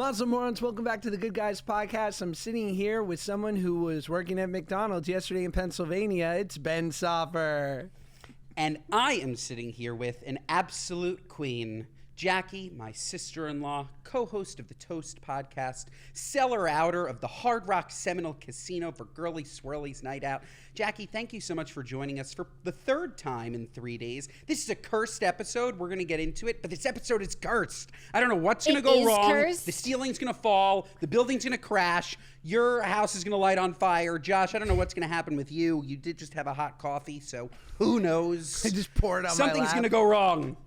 Muscle Morons, welcome back to the Good Guys Podcast. I'm sitting here with someone who was working at McDonald's yesterday in Pennsylvania. It's Ben Soffer. And I am sitting here with an absolute queen, Jackie, my sister-in-law, co-host of the Toast podcast, seller-outer of the Hard Rock Seminole Casino for Girly Swirlies Night Out. Jackie, thank you so much for joining us for the third time in 3 days. This is a cursed episode. We're going to get into it, but this episode is cursed. I don't know what's going to go wrong. Cursed. The ceiling's going to fall. The building's going to crash. Your house is going to light on fire. Josh, I don't know what's going to happen with you. You did just have a hot coffee, so who knows? I just poured on my lap. Something's going to go wrong.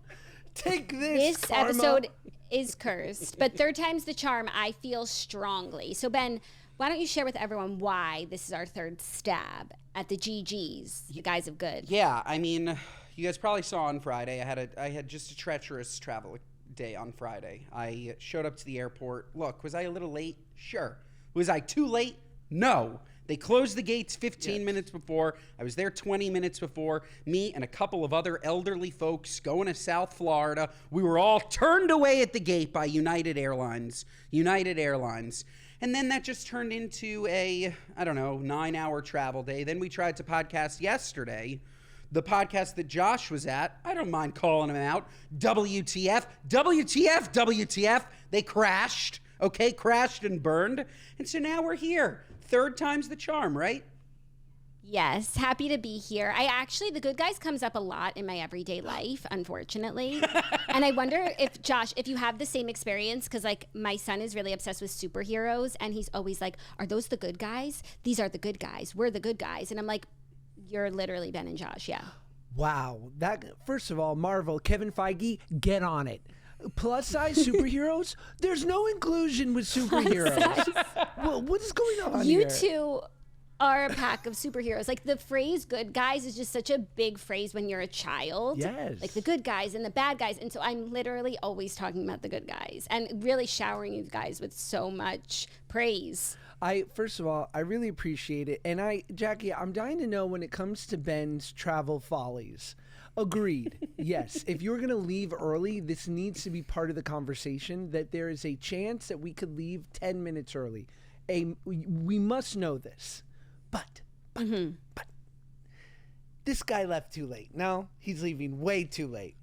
Take this, karma. Episode is cursed, but third time's the charm, I feel strongly. So, Ben, why don't you share with everyone why this is our third stab at the GGs, the guys of good? Yeah, I mean, you guys probably saw on Friday, I had just a treacherous travel day on Friday. I showed up to the airport. Look, was I a little late? Sure. Was I too late? No. They closed the gates 15 minutes before. I was there 20 minutes before. Me and a couple of other elderly folks going to South Florida. We were all turned away at the gate by United Airlines. And then that just turned into a, 9-hour travel day. Then we tried to podcast yesterday. The podcast that Josh was at, I don't mind calling him out. WTF. They crashed. Okay, crashed and burned. And so now we're here. Third time's the charm, right? Yes, happy to be here. The Good Guys comes up a lot in my everyday life, unfortunately. And I wonder if, Josh, if you have the same experience, because my son is really obsessed with superheroes and he's always like, are those the good guys? These are the good guys. We're the good guys. And I'm like, you're literally Ben and Josh, yeah. Wow. First of all, Marvel, Kevin Feige, get on it. Plus size superheroes? There's no inclusion with superheroes. Well, what is going on here? You two are a pack of superheroes. The phrase good guys is just such a big phrase when you're a child. Yes. The good guys and the bad guys. And so I'm literally always talking about the good guys and really showering you guys with so much praise. First of all, I really appreciate it. And Jackie, I'm dying to know when it comes to Ben's travel follies. Agreed. Yes. If you're going to leave early, this needs to be part of the conversation, that there is a chance that we could leave 10 minutes early. We must know this. But this guy left too late. No, he's leaving way too late.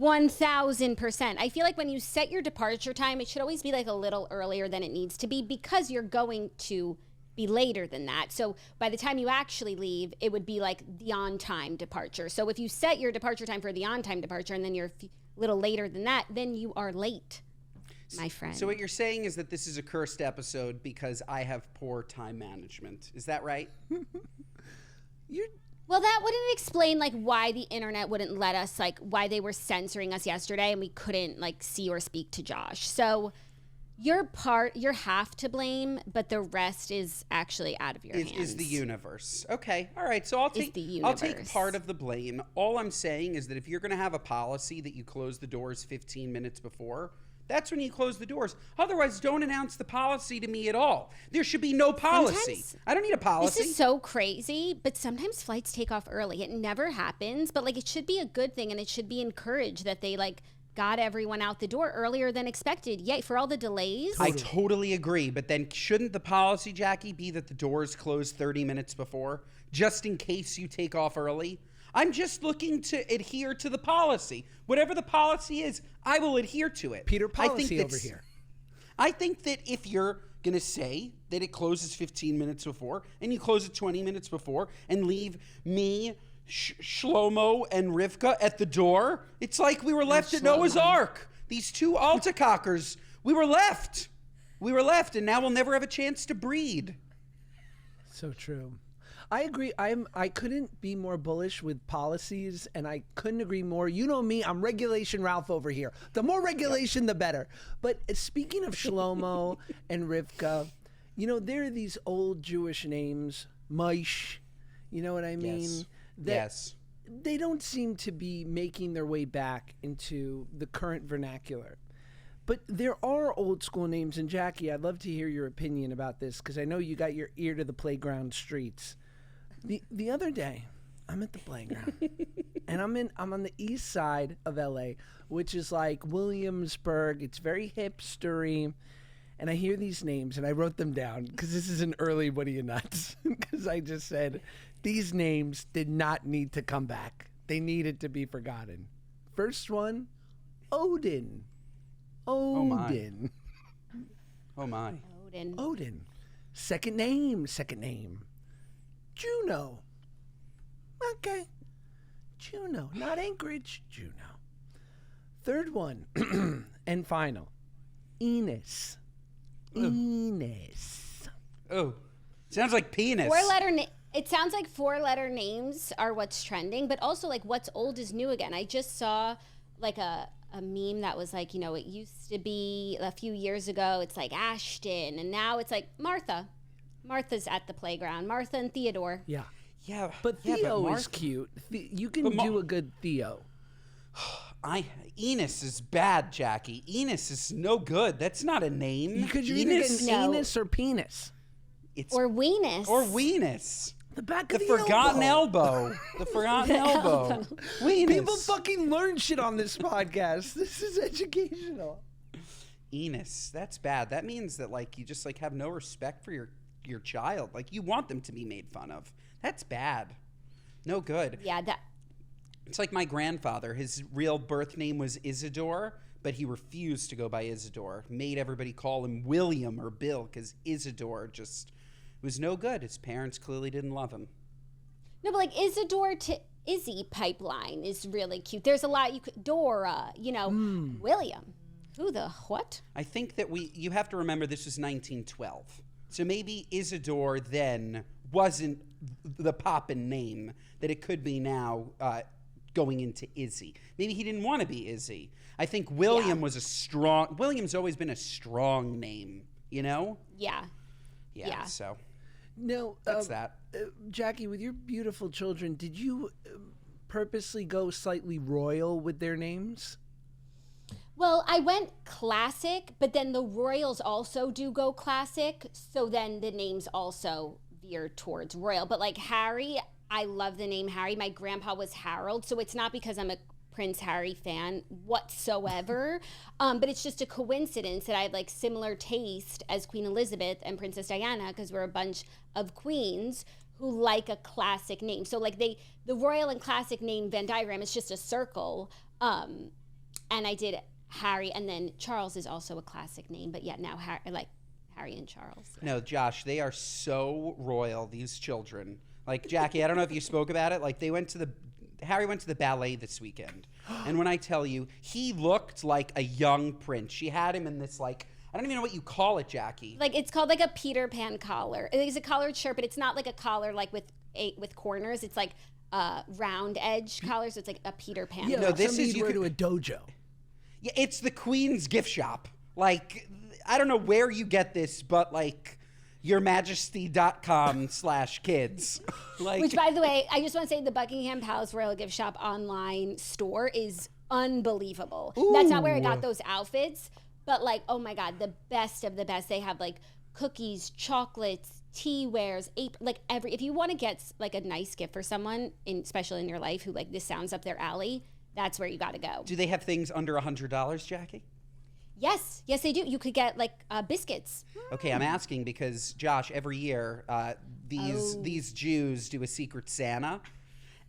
1000%. I feel like when you set your departure time, it should always be a little earlier than it needs to be because you're going to be later than that. So by the time you actually leave, it would be the on-time departure. So if you set your departure time for the on-time departure and then you're a little later than that, then you are late, my friend. So what you're saying is that this is a cursed episode because I have poor time management. Is that right? Well, that wouldn't explain why the internet wouldn't let us, why they were censoring us yesterday and we couldn't see or speak to Josh. So you're half to blame, but the rest is actually out of your hands. Is the universe. Okay. All right. So I'll take part of the blame. All I'm saying is that if you're going to have a policy that you close the doors 15 minutes before, that's when you close the doors. Otherwise, don't announce the policy to me at all. There should be no policy. I don't need a policy. This is so crazy, but sometimes flights take off early. It never happens, but it should be a good thing and it should be encouraged that they got everyone out the door earlier than expected. Yay, for all the delays. I totally agree, but then shouldn't the policy, Jackie, be that the doors close 30 minutes before, just in case you take off early? I'm just looking to adhere to the policy. Whatever the policy is, I will adhere to it. Peter policy over here. I think that if you're going to say that it closes 15 minutes before and you close it 20 minutes before and leave me, Shlomo, and Rivka at the door, it's like we were left at Noah's Ark. These two altacockers, we were left, and now we'll never have a chance to breed. So true. I agree. I couldn't be more bullish with policies, and I couldn't agree more. You know me, I'm Regulation Ralph over here. The more regulation, the better. But speaking of Shlomo and Rivka, there are these old Jewish names, Maish, you know what I mean? Yes. They don't seem to be making their way back into the current vernacular. But there are old school names, and Jackie, I'd love to hear your opinion about this because I know you got your ear to the playground streets. The other day, I'm at the playground, and I'm on the east side of LA, which is like Williamsburg. It's very hipstery, and I hear these names, and I wrote them down because this is an early "What are you nuts?" Because I just said these names did not need to come back. They needed to be forgotten. First one, Odin. Odin. Oh my. Odin. Second name. Juno. Okay. Juno. Not Anchorage. Juno. Third one and final. Enos. Enos. Oh. Sounds like penis. It sounds like 4-letter names are what's trending, but also like what's old is new again. I just saw like a meme that was like, it used to be a few years ago, it's like Ashton, and now it's like Martha. Martha's at the playground. Martha and Theodore. Yeah. Yeah. But Theo is cute. You can do a good Theo. Enos is bad, Jackie. Enos is no good. That's not a name. Because you're either getting anus or penis. Or weenus. Or weenus. The back of the forgotten elbow. The forgotten elbow. Weenus. People fucking learn shit on this podcast. This is educational. Enos. That's bad. That means that like you just like have no respect for your child. Like you want them to be made fun of. That's bad. No good. Yeah, It's like my grandfather. His real birth name was Isidore, but he refused to go by Isidore. Made everybody call him William or Bill because Isidore just was no good. His parents clearly didn't love him. No, but like Isidore to Izzy pipeline is really cute. There's a lot you could Dora, William. Who the what? I think that you have to remember this was 1912. So maybe Isidore then wasn't the poppin' name that it could be now going into Izzy. Maybe he didn't want to be Izzy. I think William was William's always been a strong name, Yeah. Yeah. So no, that's that. Jackie, with your beautiful children, did you purposely go slightly royal with their names? Well, I went classic, but then the royals also do go classic, so then the names also veer towards royal. But like Harry, I love the name Harry. My grandpa was Harold, so it's not because I'm a Prince Harry fan whatsoever, but it's just a coincidence that I had like similar taste as Queen Elizabeth and Princess Diana because we're a bunch of queens who like a classic name. So like the royal and classic name Venn diagram is just a circle, and I did Harry, and then Charles is also a classic name, but yeah, now Harry and Charles. Yeah. No, Josh, they are so royal, these children. Like Jackie, I don't know if you spoke about it. Like Harry went to the ballet this weekend. And when I tell you, he looked like a young prince. She had him in this like, I don't even know what you call it, Jackie. Like it's called like a Peter Pan collar. It's a collared shirt, but it's not like a collar like with corners. It's like round edge collar, so it's like a Peter Pan. Yeah, no, this is you go to a dojo. Yeah, it's the Queen's gift shop. Like, I don't know where you get this, but like yourmajesty.com/kids. Like, which, by the way, I just want to say the Buckingham Palace Royal Gift Shop online store is unbelievable. Ooh. That's not where I got those outfits, but like, oh my God, the best of the best. They have like cookies, chocolates, tea wares, if you want to get like a nice gift for someone, especially in your life, who like this sounds up their alley, that's where you got to go. Do they have things under $100, Jackie? Yes, they do. You could get like biscuits. Okay, I'm asking because Josh, every year these Jews do a Secret Santa,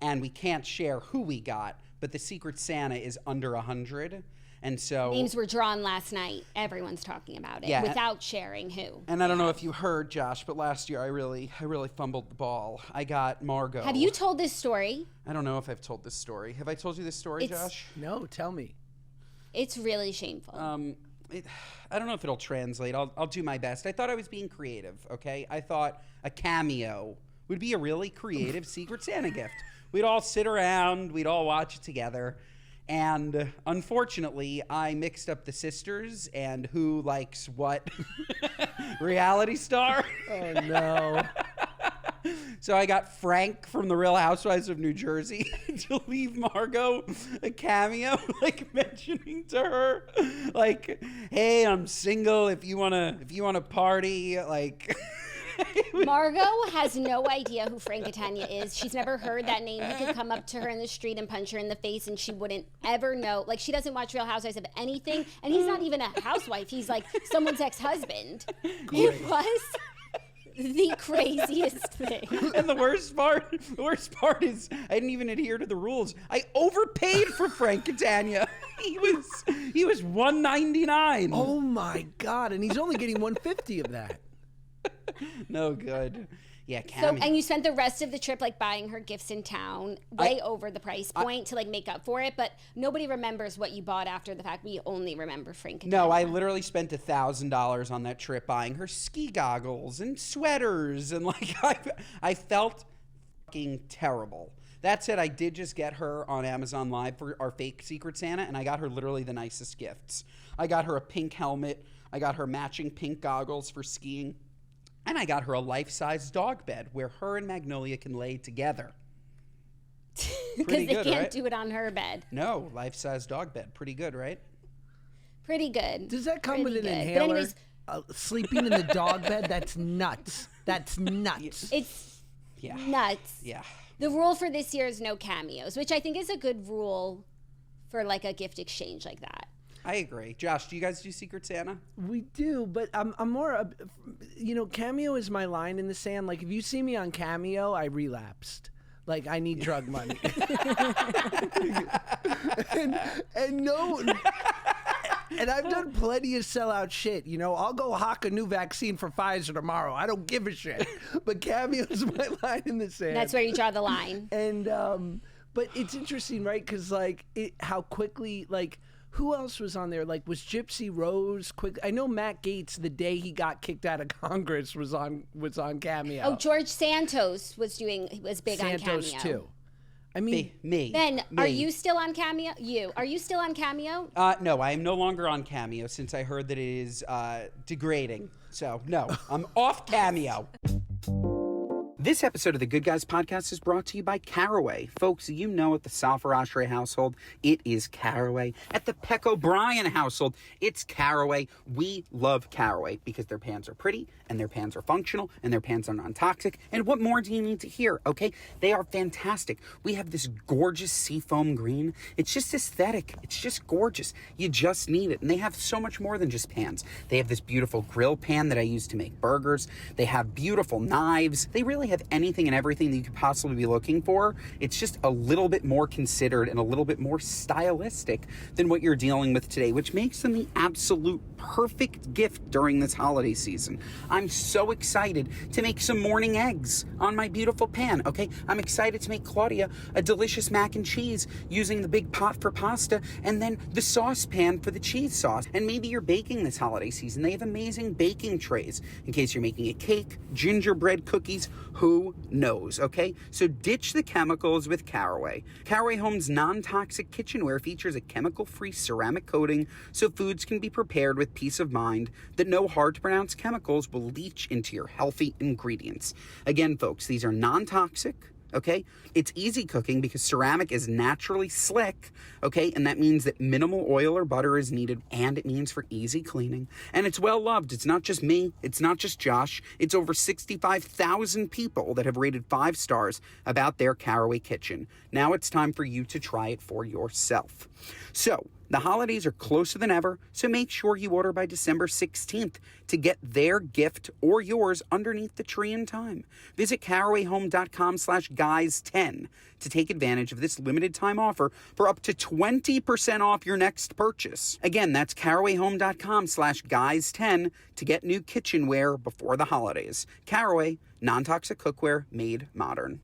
and we can't share who we got, but the Secret Santa is under 100, and so names were drawn last night. Everyone's talking about it without sharing who. And I don't know if you heard, Josh, but last year I really fumbled the ball. I got Margot. Have you told this story? I don't know if I've told this story. Have I told you this story, Josh? No, tell me. It's really shameful. I don't know if it'll translate. I'll do my best. I thought I was being creative, okay? I thought a cameo would be a really creative Secret Santa gift. We'd all sit around. We'd all watch it together. And unfortunately, I mixed up the sisters and who likes what reality star. Oh, no. So I got Frank from The Real Housewives of New Jersey to leave Margot a cameo, like mentioning to her, like, "Hey, I'm single. If you wanna party, like." Margot has no idea who Frank Catania is. She's never heard that name. He could come up to her in the street and punch her in the face and she wouldn't ever know. Like, she doesn't watch Real Housewives of anything. And he's not even a housewife. He's like someone's ex-husband. It was the craziest thing. And the worst part is I didn't even adhere to the rules. I overpaid for Frank Catania. He was $199. Oh my God! And he's only getting $150 of that. No good. Yeah, So, Cammy. and you spent the rest of the trip like buying her gifts in town, way over the price point to like make up for it. But nobody remembers what you bought after the fact. We only remember Frank Catania. No, I literally spent $1,000 on that trip buying her ski goggles and sweaters, and like I felt fucking terrible. That said, I did just get her on Amazon Live for our fake Secret Santa, and I got her literally the nicest gifts. I got her a pink helmet. I got her matching pink goggles for skiing. And I got her a life-size dog bed where her and Magnolia can lay together. Because they good, can't right? do it on her bed. No, life-size dog bed. Pretty good, right? Pretty good. Does that come with Pretty an good. But inhaler? anyways, Sleeping in the dog bed? That's nuts. That's nuts. it's Yeah. nuts. Yeah. The rule for this year is no cameos, which I think is a good rule for like a gift exchange like that. I agree. Josh, do you guys do Secret Santa? We do, but I'm more, Cameo is my line in the sand. Like, if you see me on Cameo, I relapsed. Like, I need drug money. And I've done plenty of sellout shit. I'll go hawk a new vaccine for Pfizer tomorrow. I don't give a shit. But Cameo is my line in the sand. That's where you draw the line. And, but it's interesting, right? Because, how quickly, who else was on there? Was Gypsy Rose quick? I know Matt Gaetz, the day he got kicked out of Congress, was on Cameo. Oh, George Santos was big on Cameo. Santos too. I mean, Me. Ben, Me. are you still on Cameo? Are you still on Cameo? No, I am no longer on Cameo since I heard that it is degrading. So, no, I'm off Cameo. This episode of the Good Guys Podcast is brought to you by Caraway. Folks, at the Salfer Oshry household, it is Caraway. At the Peck O'Brien household, it's Caraway. We love Caraway because their pans are pretty, and their pans are functional, and their pans are non-toxic. And what more do you need to hear, okay? They are fantastic. We have this gorgeous seafoam green. It's just aesthetic. It's just gorgeous. You just need it. And they have so much more than just pans. They have this beautiful grill pan that I use to make burgers. They have beautiful knives. They really have anything and everything that you could possibly be looking for. It's just a little bit more considered and a little bit more stylistic than what you're dealing with today, which makes them the absolute perfect gift during this holiday season. I'm so excited to make some morning eggs on my beautiful pan, okay? I'm excited to make Claudia a delicious mac and cheese using the big pot for pasta and then the saucepan for the cheese sauce. And maybe you're baking this holiday season. They have amazing baking trays in case you're making a cake, gingerbread cookies, who knows, okay? So ditch the chemicals with Caraway. Caraway Home's non-toxic kitchenware features a chemical-free ceramic coating so foods can be prepared with peace of mind that no hard-to-pronounce chemicals will leach into your healthy ingredients. Again, folks, these are non-toxic, okay? It's easy cooking because ceramic is naturally slick, okay? And that means that minimal oil or butter is needed, and it means for easy cleaning. And it's well loved. It's not just me. It's not just Josh. It's over 65,000 people that have rated 5 stars about their Caraway kitchen. Now it's time for you to try it for yourself. So, the holidays are closer than ever, so make sure you order by December 16th to get their gift or yours underneath the tree in time. Visit carawayhome.com/guys10 to take advantage of this limited time offer for up to 20% off your next purchase. Again, that's carawayhome.com/guys10 to get new kitchenware before the holidays. Caraway, non-toxic cookware made modern.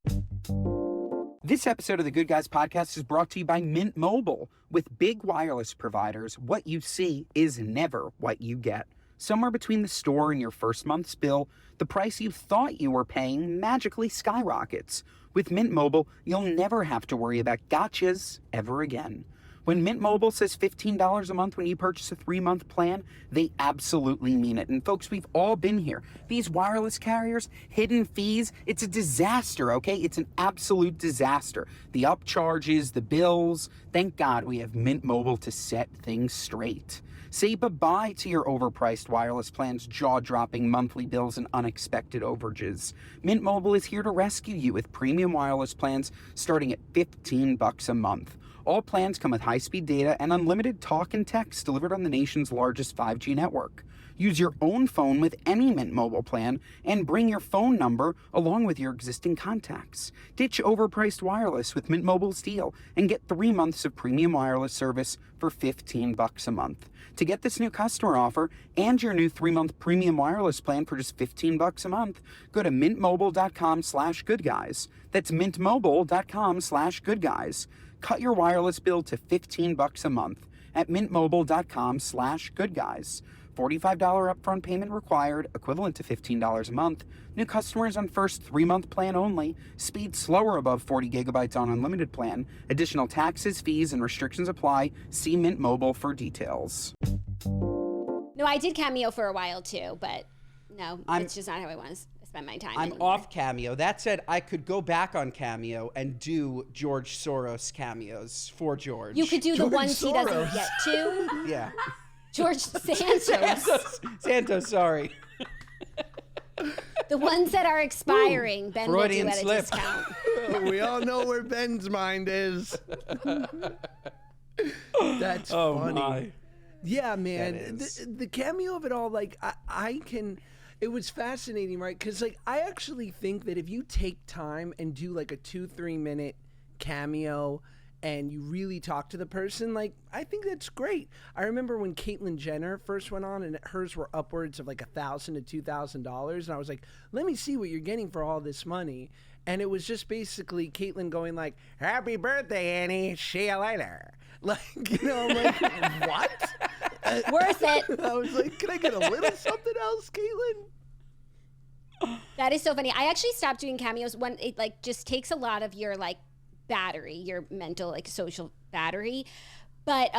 This episode of the Good Guys Podcast is brought to you by Mint Mobile. With big wireless providers, what you see is never what you get. Somewhere between the store and your first month's bill, the price you thought you were paying magically skyrockets. With Mint Mobile, you'll never have to worry about gotchas ever again. When Mint Mobile says $15 a month when you purchase a 3-month plan, they absolutely mean it. And folks, we've all been here. These wireless carriers, hidden fees, it's a disaster, okay? It's an absolute disaster. The upcharges, the bills. Thank God we have Mint Mobile to set things straight. Say bye-bye to your overpriced wireless plans, jaw-dropping monthly bills, and unexpected overages. Mint Mobile is here to rescue you with premium wireless plans starting at $15 a month. All plans come with high-speed data and unlimited talk and text delivered on the nation's largest 5G network. Use your own phone with any Mint Mobile plan and bring your phone number along with your existing contacts. Ditch overpriced wireless with Mint Mobile's deal and get 3 months of premium wireless service for $15 a month. To get this new customer offer and your new 3-month premium wireless plan for just $15 a month, go to mintmobile.com/goodguys. That's mintmobile.com/goodguys. Cut your wireless bill to $15 a month at mintmobile.com/goodguys. $45 upfront payment required, equivalent to $15 a month. New customers on first 3-month plan only. Speed slower above 40 gigabytes on unlimited plan. Additional taxes, fees, and restrictions apply. See Mint Mobile for details. No, I did Cameo for a while too, but no, it's just not how I want to spend my time I'm anymore. off Cameo. That said, I could go back on Cameo and do George Soros cameos for George. You could do the George ones he doesn't Soros. get to. Yeah. George Santos. Santos, sorry. The ones that are expiring, Ben Freudian will do at slip. a discount. We all know where Ben's mind is. That's funny. My. Yeah, man. That is. The cameo of it all, like, I can. It was fascinating, right? Because, like, I actually think that if you take time and do, like, a 2-3 minute cameo and you really talk to the person, like, I think that's great. I remember when Caitlyn Jenner first went on and hers were upwards of, like, $1,000 to $2,000. And I was like, let me see what you're getting for all this money. And it was just basically Caitlyn going, like, happy birthday, Annie. See you later. Like, you know, I'm like, what? Worth it. I was like, can I get a little something else, Caitlin? That is so funny. I actually stopped doing cameos when it like just takes a lot of your like battery, your mental like social battery. But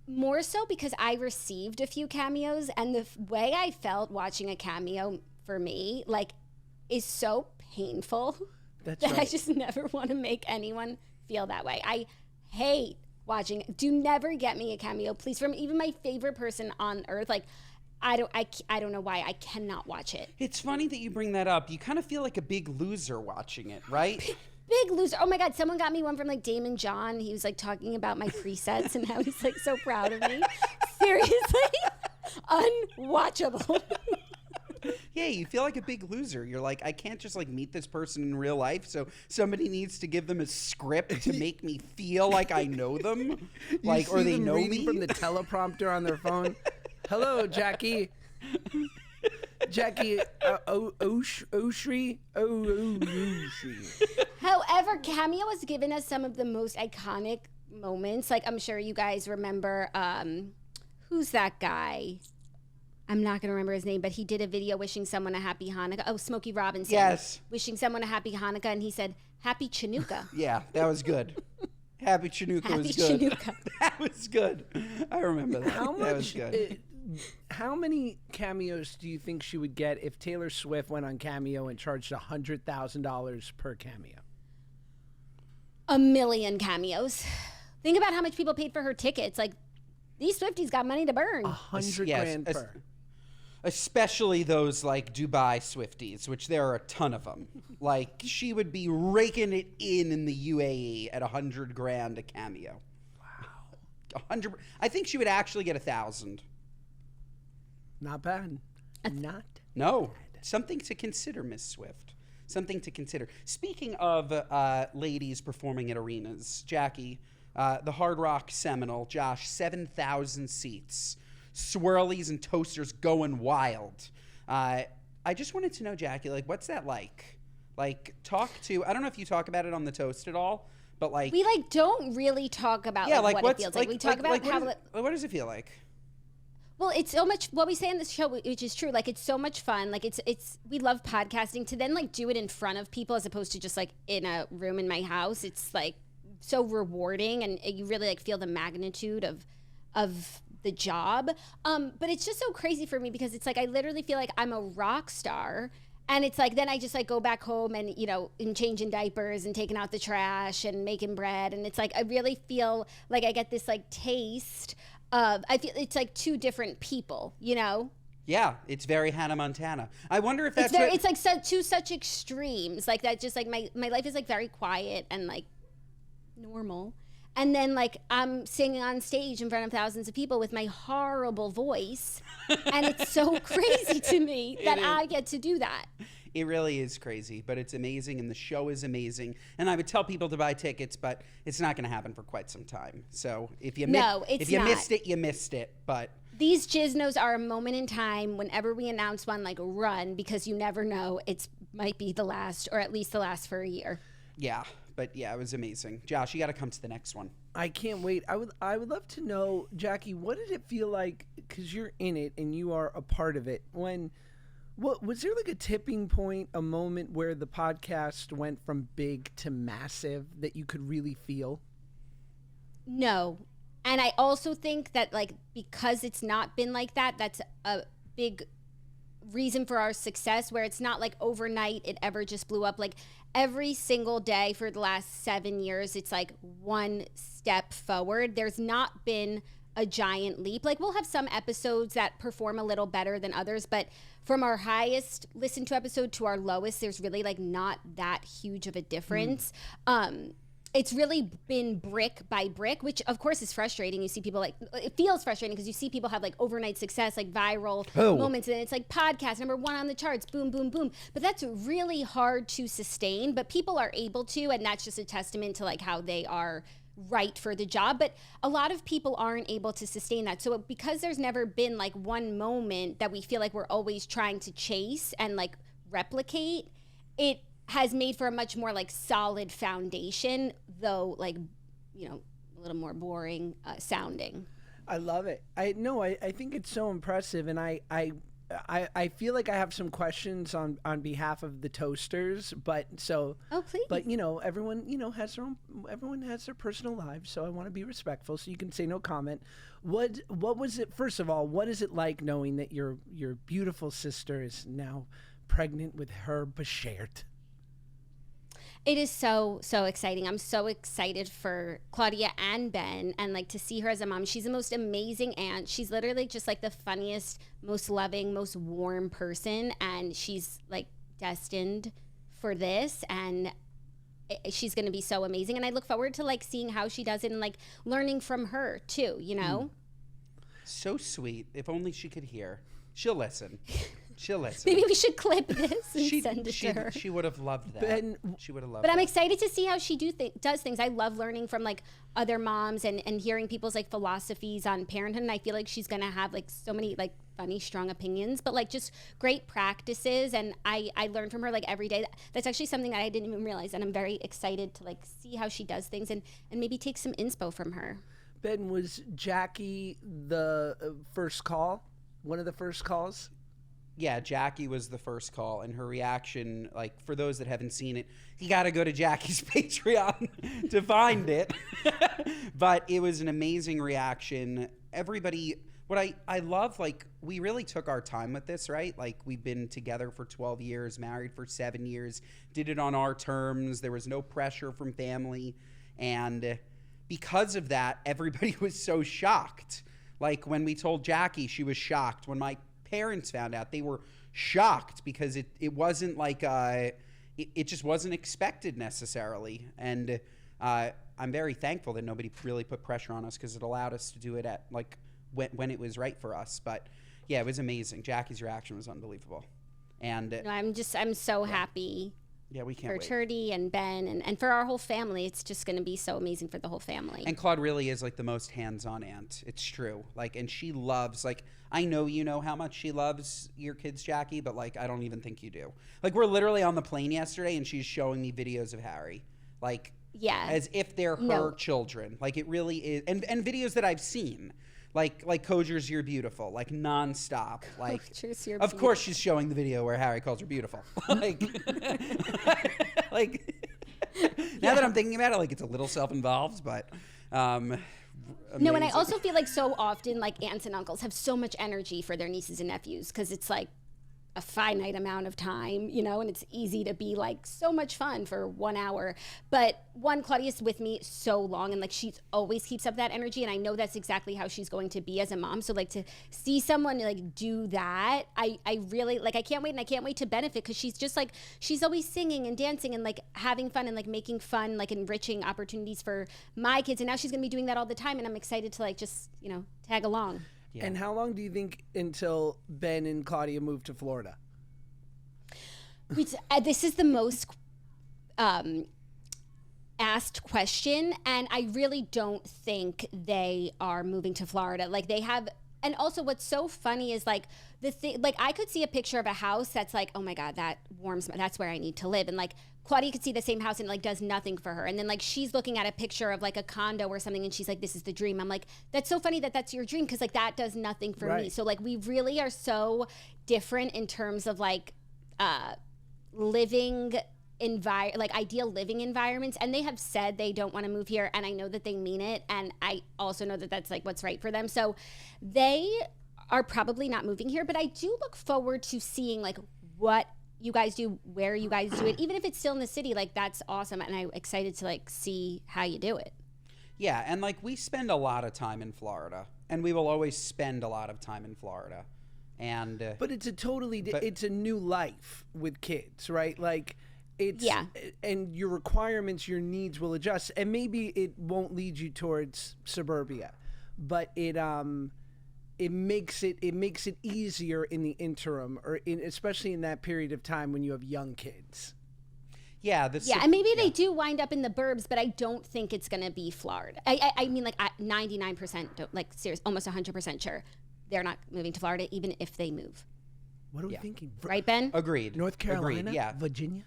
more so because I received a few cameos, and the way I felt watching a cameo for me like is so painful That's that I right. just never want to make anyone feel that way. I hate watching. Do never get me a cameo, please, from even my favorite person on earth. Like, I don't know why I cannot watch it. It's funny that you bring that up. You kind of feel like a big loser watching it, right? Big loser. Oh my God, someone got me one from like Damon John. He was like talking about my presets and how he's like so proud of me. Seriously, unwatchable. Yeah, you feel like a big loser. You're like, I can't just like meet this person in real life, so somebody needs to give them a script to make me feel like I know them, like, You or see they them know reading me. from the teleprompter on their phone. Hello, Jackie. Jackie Oshry. Oshry. However, Cameo has given us some of the most iconic moments. Like, I'm sure you guys remember, who's that guy? I'm not going to remember his name, but he did a video wishing someone a happy Hanukkah. Oh, Smokey Robinson. Yes. Wishing someone a happy Hanukkah, and he said, Happy Chanukah. Yeah, that was good. Happy Chanukah Happy was good. Chanukah. That was good. I remember that. How That was much? good. How many cameos do you think she would get if Taylor Swift went on Cameo and charged $100,000 per cameo? A million cameos. Think about how much people paid for her tickets. Like, these Swifties got money to burn. $100 Yes, grand per. Especially those like Dubai Swifties, which there are a ton of them. Like, she would be raking it in the UAE at $100 grand a cameo. Wow, 100. I think she would actually get 1,000. Not bad. Not. No, something to consider, Miss Swift. Something to consider. Speaking of ladies performing at arenas, Jackie, the Hard Rock Seminole, Josh, 7,000 seats. Swirlies and toasters going wild. I just wanted to know, Jackie, like, what's that like? Like, I don't know if you talk about it on the toast at all, but like, We like don't really talk about yeah, like, like what what's it feels like. We talk about how what does it feel like? well, it's so much what we say on this show, which is true. Like, it's so much fun. Like, it's we love podcasting. To then like do it in front of people as opposed to just like in a room in my house. It's like so rewarding, and you really like feel the magnitude of the job. But it's just so crazy for me because it's like I literally feel like I'm a rock star. And it's like, then I just like go back home and, you know, and changing diapers and taking out the trash and making bread. And it's like, I really feel like I get this like taste I feel it's like two different people, you know? Yeah, it's very Hannah Montana. I wonder if that's It's like two such extremes. Like that just like my life is like very quiet and like normal. And then like I'm singing on stage in front of thousands of people with my horrible voice. And it's so crazy to me that I get to do that. It really is crazy, but it's amazing, and the show is amazing. And I would tell people to buy tickets, but it's not going to happen for quite some time. So if you missed it, you missed it. But these GSNOs are a moment in time. Whenever we announce one, like run, because you never know. It might be the last, or at least the last for a year. Yeah, but yeah, it was amazing. Josh, you got to come to the next one. I can't wait. I would love to know, Jackie, what did it feel like, because you're in it and you are a part of it, what was there like a tipping point, a moment where the podcast went from big to massive that you could really feel? No. And I also think that like because it's not been like that, that's a big reason for our success, where it's not like overnight it ever just blew up. Like every single day for the last 7 years, it's like one step forward. There's not been a giant leap. Like we'll have some episodes that perform a little better than others, but from our highest listened to episode to our lowest, there's really like not that huge of a difference. It's really been brick by brick, which of course is frustrating. You see people like, it feels frustrating because you see people have like overnight success, like viral moments, and it's like podcast number 1 on the charts, boom, boom, boom. But that's really hard to sustain, but people are able to, and that's just a testament to like how they are right for the job. But a lot of people aren't able to sustain that. So because there's never been like one moment that we feel like we're always trying to chase and like replicate, it has made for a much more like solid foundation, though like, you know, a little more boring sounding. I love it. I think it's so impressive, and I feel like I have some questions on behalf of the Toasters, but so. Oh, please. But everyone has their personal lives, so I want to be respectful. So you can say no comment. What was it? First of all, what is it like knowing that your beautiful sister is now pregnant with her Bashert? It is so, so exciting. I'm so excited for Claudia and Ben, and like to see her as a mom. She's the most amazing aunt. She's literally just like the funniest, most loving, most warm person. And she's like destined for this. And she's going to be so amazing. And I look forward to like seeing how she does it and like learning from her too, you know? So sweet. If only she could hear. She'll listen. She'll listen. Maybe we should clip this and send it to her. She would have loved that. She would have loved But that. I'm excited to see how she does things. I love learning from like other moms and hearing people's like philosophies on parenthood. And I feel like she's going to have like so many like funny, strong opinions, but like just great practices. And I learn from her like every day. That's actually something that I didn't even realize. And I'm very excited to like see how she does things and maybe take some inspo from her. Ben, was Jackie the first call? One of the first calls? Yeah, Jackie was the first call, and her reaction, like, for those that haven't seen it, you got to go to Jackie's Patreon to find it. But it was an amazing reaction. Everybody, what I love, like, we really took our time with this, right? Like, we've been together for 12 years, married for 7 years, did it on our terms. There was no pressure from family. And because of that, everybody was so shocked. Like, when we told Jackie, she was shocked. When my parents found out, they were shocked because it wasn't like it just wasn't expected necessarily. And I'm very thankful that nobody really put pressure on us, because it allowed us to do it at like when it was right for us. But yeah, it was amazing. Jackie's reaction was unbelievable. And no, I'm so happy. Yeah, we can't for wait. Turdy and Ben and for our whole family. It's just going to be so amazing for the whole family. And Claude really is like the most hands-on aunt. It's true. Like, and she loves, like, I know you know how much she loves your kids, Jackie, but like, I don't even think you do. Like, we're literally on the plane yesterday and she's showing me videos of Harry. Like, yeah, as if they're her children. Like, it really is. And videos that I've seen. Like Kojer's You're Beautiful, like nonstop. Like, of course she's showing the video where Harry calls her beautiful. Like, now that I'm thinking about it, like, it's a little self-involved, but amazing. No, and I also feel like so often, like, aunts and uncles have so much energy for their nieces and nephews, because it's like a finite amount of time, you know, and it's easy to be like so much fun for 1 hour. But Claudia's with me so long, and like she always keeps up that energy, and I know that's exactly how she's going to be as a mom. So like to see someone like do that, I really like, I can't wait, and I can't wait to benefit, because she's just like, she's always singing and dancing and like having fun and like making fun, like enriching opportunities for my kids, and now she's gonna be doing that all the time, and I'm excited to like just, you know, tag along. Yeah. And how long do you think until Ben and Claudia move to Florida? This is the most asked question, and I really don't think they are moving to Florida. Like they have, and also what's so funny is like the thing, like I could see a picture of a house that's like, oh my God, that warms, that's where I need to live. And like Claudia could see the same house and like does nothing for her. And then like she's looking at a picture of like a condo or something, and she's like, this is the dream. I'm like, that's so funny that that's your dream, because like that does nothing for me. So like we really are so different in terms of like living like ideal living environments. And they have said they don't want to move here, and I know that they mean it, and I also know that that's like what's right for them. So they are probably not moving here, but I do look forward to seeing like what you guys do, where you guys do it, even if it's still in the city. Like that's awesome, and I'm excited to like see how you do it. Yeah, and like we spend a lot of time in Florida, and we will always spend a lot of time in Florida. And but it's a totally it's a new life with kids, right? Like it's and your requirements, your needs will adjust, and maybe it won't lead you towards suburbia, but it makes it easier in the interim, or especially in that period of time when you have young kids. Yeah, and maybe they do wind up in the burbs, but I don't think it's gonna be Florida. I mean, like 99%, like serious, almost 100% sure they're not moving to Florida, even if they move. What are we thinking? Right, Ben? Agreed. North Carolina? Agreed, yeah. Virginia?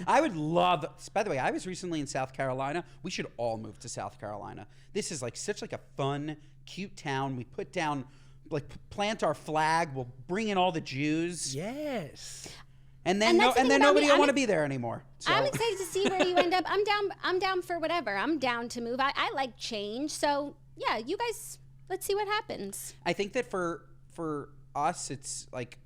I would love, by the way, I was recently in South Carolina. We should all move to South Carolina. This is like such like a fun, cute town. We put down, like plant our flag. We'll bring in all the Jews. Yes. And then nobody will want to be there anymore. So. I'm excited to see where you end up. I'm down for whatever. I'm down to move. I like change. So yeah, you guys, let's see what happens. I think that for us, it's like,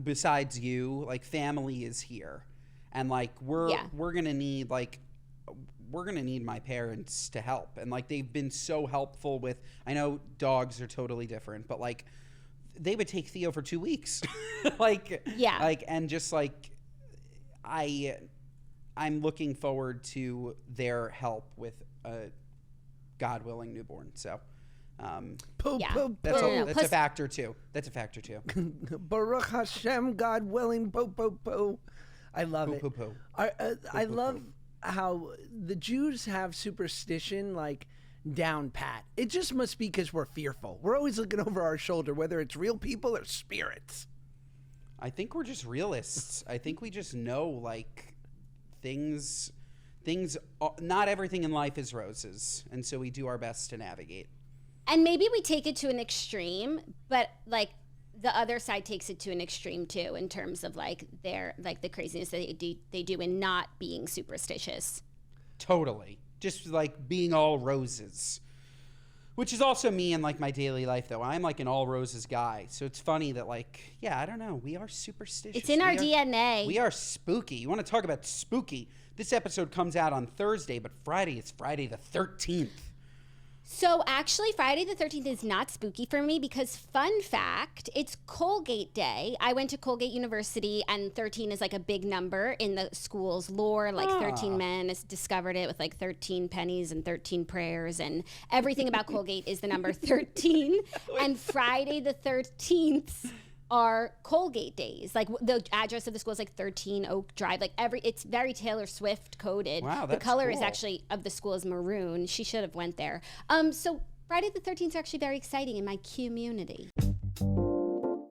besides you, like family is here, and like we're gonna need my parents to help, and like they've been so helpful with. I know dogs are totally different, but like they would take Theo for 2 weeks, and just like I'm looking forward to their help with a God willing newborn. So. That's a factor too. Baruch Hashem, God willing. I love it. I love how the Jews have superstition like down pat. It just must be because we're fearful. We're always looking over our shoulder, whether it's real people or spirits. I think we're just realists. I think we just know like things. Not everything in life is roses, and so we do our best to navigate. And maybe we take it to an extreme, but like the other side takes it to an extreme too, in terms of like their like the craziness that they do in not being superstitious. Totally, just like being all roses, which is also me in like my daily life. Though I'm like an all roses guy, so it's funny that like I don't know, we are superstitious. It's in our DNA. We are spooky. You want to talk about spooky? This episode comes out on Thursday, but Friday is Friday the 13th. So actually, Friday the 13th is not spooky for me because, fun fact, it's Colgate Day. I went to Colgate University, and 13 is like a big number in the school's lore. Like 13 men has discovered it with like 13 pennies and 13 prayers, and everything about Colgate is the number 13. And Friday the 13th are Colgate days. Like the address of the school is like 13 Oak Drive. Like it's very Taylor Swift coded. Wow, that's the color cool. is actually of the school is maroon. She should have went there. So Friday the 13th is actually very exciting in my community.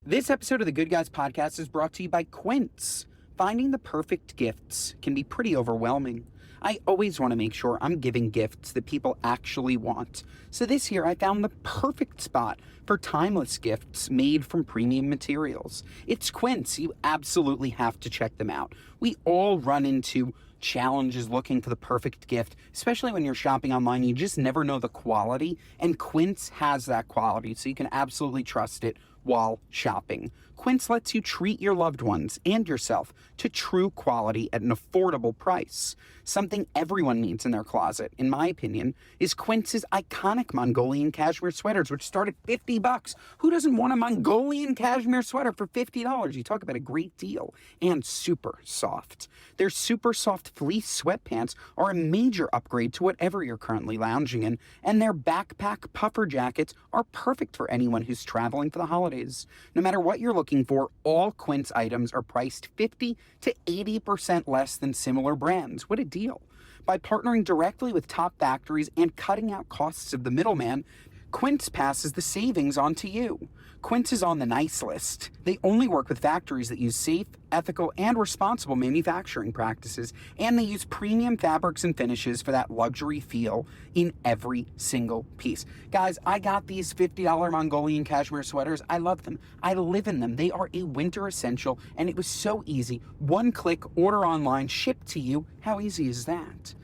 This episode of the Good Guys podcast is brought to you by Quince. Finding the perfect gifts can be pretty overwhelming. I always want to make sure I'm giving gifts that people actually want. So this year I found the perfect spot for timeless gifts made from premium materials. It's Quince. You absolutely have to check them out. We all run into challenges looking for the perfect gift, especially when you're shopping online. You just never know the quality, and Quince has that quality, so you can absolutely trust it while shopping. Quince lets you treat your loved ones and yourself to true quality at an affordable price. Something everyone needs in their closet, in my opinion, is Quince's iconic Mongolian cashmere sweaters, which start at $50. Who doesn't want a Mongolian cashmere sweater for $50? You talk about a great deal. And super soft. Their super soft fleece sweatpants are a major upgrade to whatever you're currently lounging in, and their backpack puffer jackets are perfect for anyone who's traveling for the holidays. No matter what you're looking for, all Quince items are priced 50 to 80% less than similar brands. What a deal. By partnering directly with top factories and cutting out costs of the middleman, Quince passes the savings on to you. Quince is on the nice list. They only work with factories that use safe, ethical, and responsible manufacturing practices, and they use premium fabrics and finishes for that luxury feel in every single piece. Guys, I got these $50 Mongolian cashmere sweaters. I love them. I live in them. They are a winter essential, and it was so easy. One click, order online, shipped to you. How easy is that?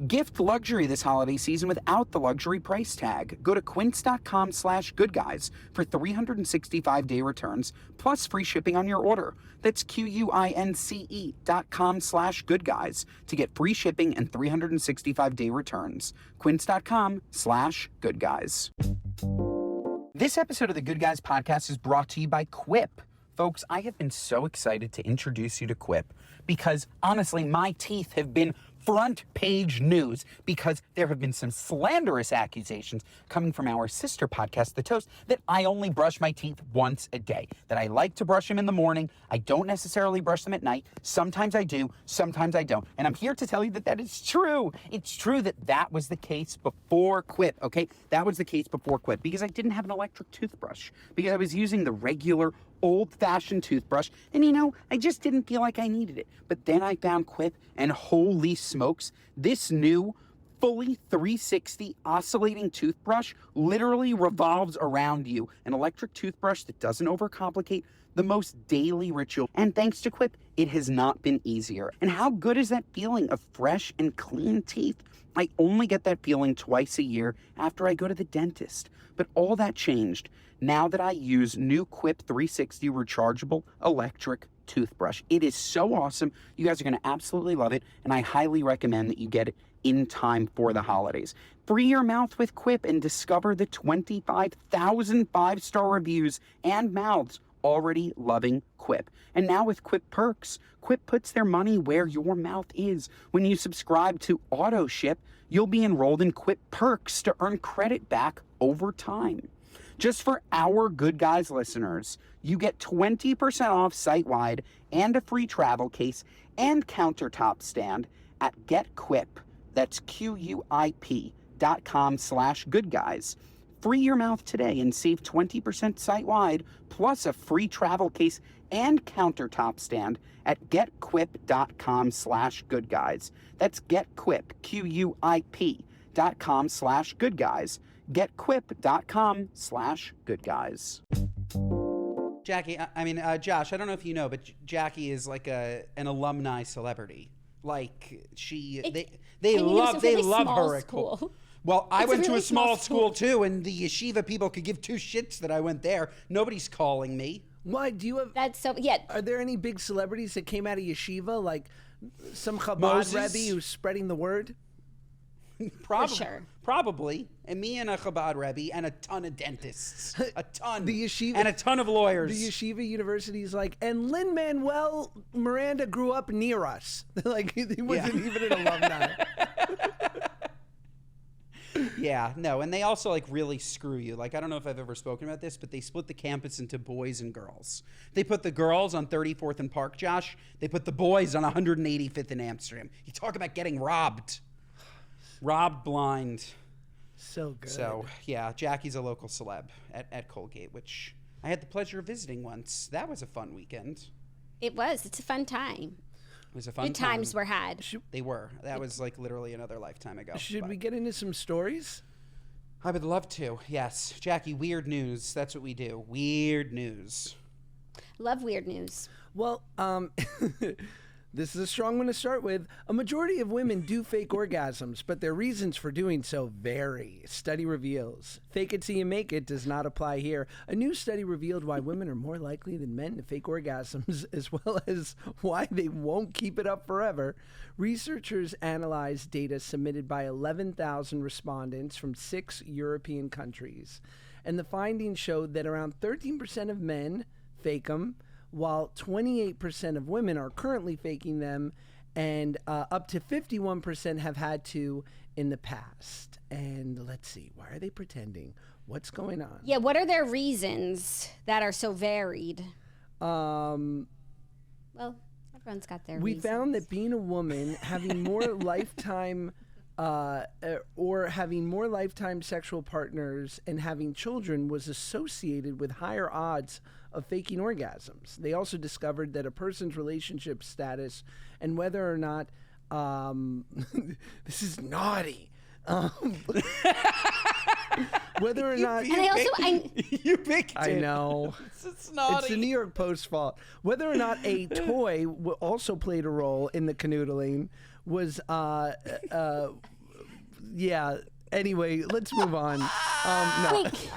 Gift luxury this holiday season without the luxury price tag. Go to quince.com/goodguys for 365-day returns, plus free shipping on your order. That's QUINCE.com/goodguys to get free shipping and 365-day returns. Quince.com/goodguys. This episode of the Good Guys podcast is brought to you by Quip. Folks, I have been so excited to introduce you to Quip because, honestly, my teeth have been front page news because there have been some slanderous accusations coming from our sister podcast, The Toast, that I only brush my teeth once a day, that I like to brush them in the morning. I don't necessarily brush them at night. Sometimes I do, sometimes I don't. And I'm here to tell you that that is true. It's true that that was the case before Quip, okay? That was the case before Quip because I didn't have an electric toothbrush, because I was using the regular old-fashioned toothbrush, and I just didn't feel like I needed it. But then I found Quip, and holy smokes, this new fully 360 oscillating toothbrush literally revolves around you. An electric toothbrush that doesn't overcomplicate the most daily ritual. And thanks to Quip, it has not been easier. And how good is that feeling of fresh and clean teeth? I only get that feeling twice a year after I go to the dentist. But all that changed now that I use new Quip 360 rechargeable electric toothbrush. It is so awesome. You guys are going to absolutely love it, and I highly recommend that you get it in time for the holidays. Free your mouth with Quip and discover the 25,000 five-star reviews and mouths already loving Quip. And now with Quip Perks, Quip puts their money where your mouth is. When you subscribe to Auto Ship, you'll be enrolled in Quip Perks to earn credit back over time. Just for our Good Guys listeners, you get 20% off site-wide and a free travel case and countertop stand at GetQuip. That's QUIP.com/goodguys. Free your mouth today and save 20% site-wide, plus a free travel case and countertop stand at getquip.com/goodguys. That's GetQuip, QUIP.com/goodguys. getquip.com/goodguys. Jackie, Josh, I don't know if you know, but Jackie is like an alumni celebrity. Like they love her at school. Well, I went to a small school too, and the yeshiva people could give two shits that I went there. Nobody's calling me. Why do you have? That's so. Yeah. Are there any big celebrities that came out of yeshiva, like some Chabad Moses? Rebbe who's spreading the word? For sure. Probably. And me and a Chabad Rebbe and a ton of dentists. A ton. The yeshiva, and a ton of lawyers. The yeshiva university is like, and Lin-Manuel Miranda grew up near us. Like, he wasn't even an alumni. Yeah, no, and they also like really screw you. Like, I don't know if I've ever spoken about this, but they split the campus into boys and girls. They put the girls on 34th and Park, Josh. They put the boys on 185th and Amsterdam. You talk about getting robbed. Robbed blind. So good. So, yeah, Jackie's a local celeb at Colgate, which I had the pleasure of visiting once. That was a fun weekend. It was. It's a fun time. It was a fun Good time. times were had. They were. That was like literally another lifetime ago. Should we get into some stories? I would love to. Yes. Jackie, weird news. That's what we do. Weird news. Love weird news. Well, This is a strong one to start with. A majority of women do fake orgasms, but their reasons for doing so vary. Study reveals. Fake it till you make it does not apply here. A new study revealed why women are more likely than men to fake orgasms, as well as why they won't keep it up forever. Researchers analyzed data submitted by 11,000 respondents from 6 European countries. And the findings showed that around 13% of men fake them, while 28% of women are currently faking them, and up to 51% have had to in the past. And let's see, why are they pretending? What's going on? Yeah, what are their reasons that are so varied? Well, everyone's got their we reasons. found that being a woman, having more lifetime sexual partners and having children was associated with higher odds of faking orgasms. They also discovered that a person's relationship status and whether or not this is naughty. Whether or not you picked it. I know. It's naughty. It's the New York Post fault. Whether or not a toy also played a role in the canoodling was yeah. Anyway, let's move on. No. Wait,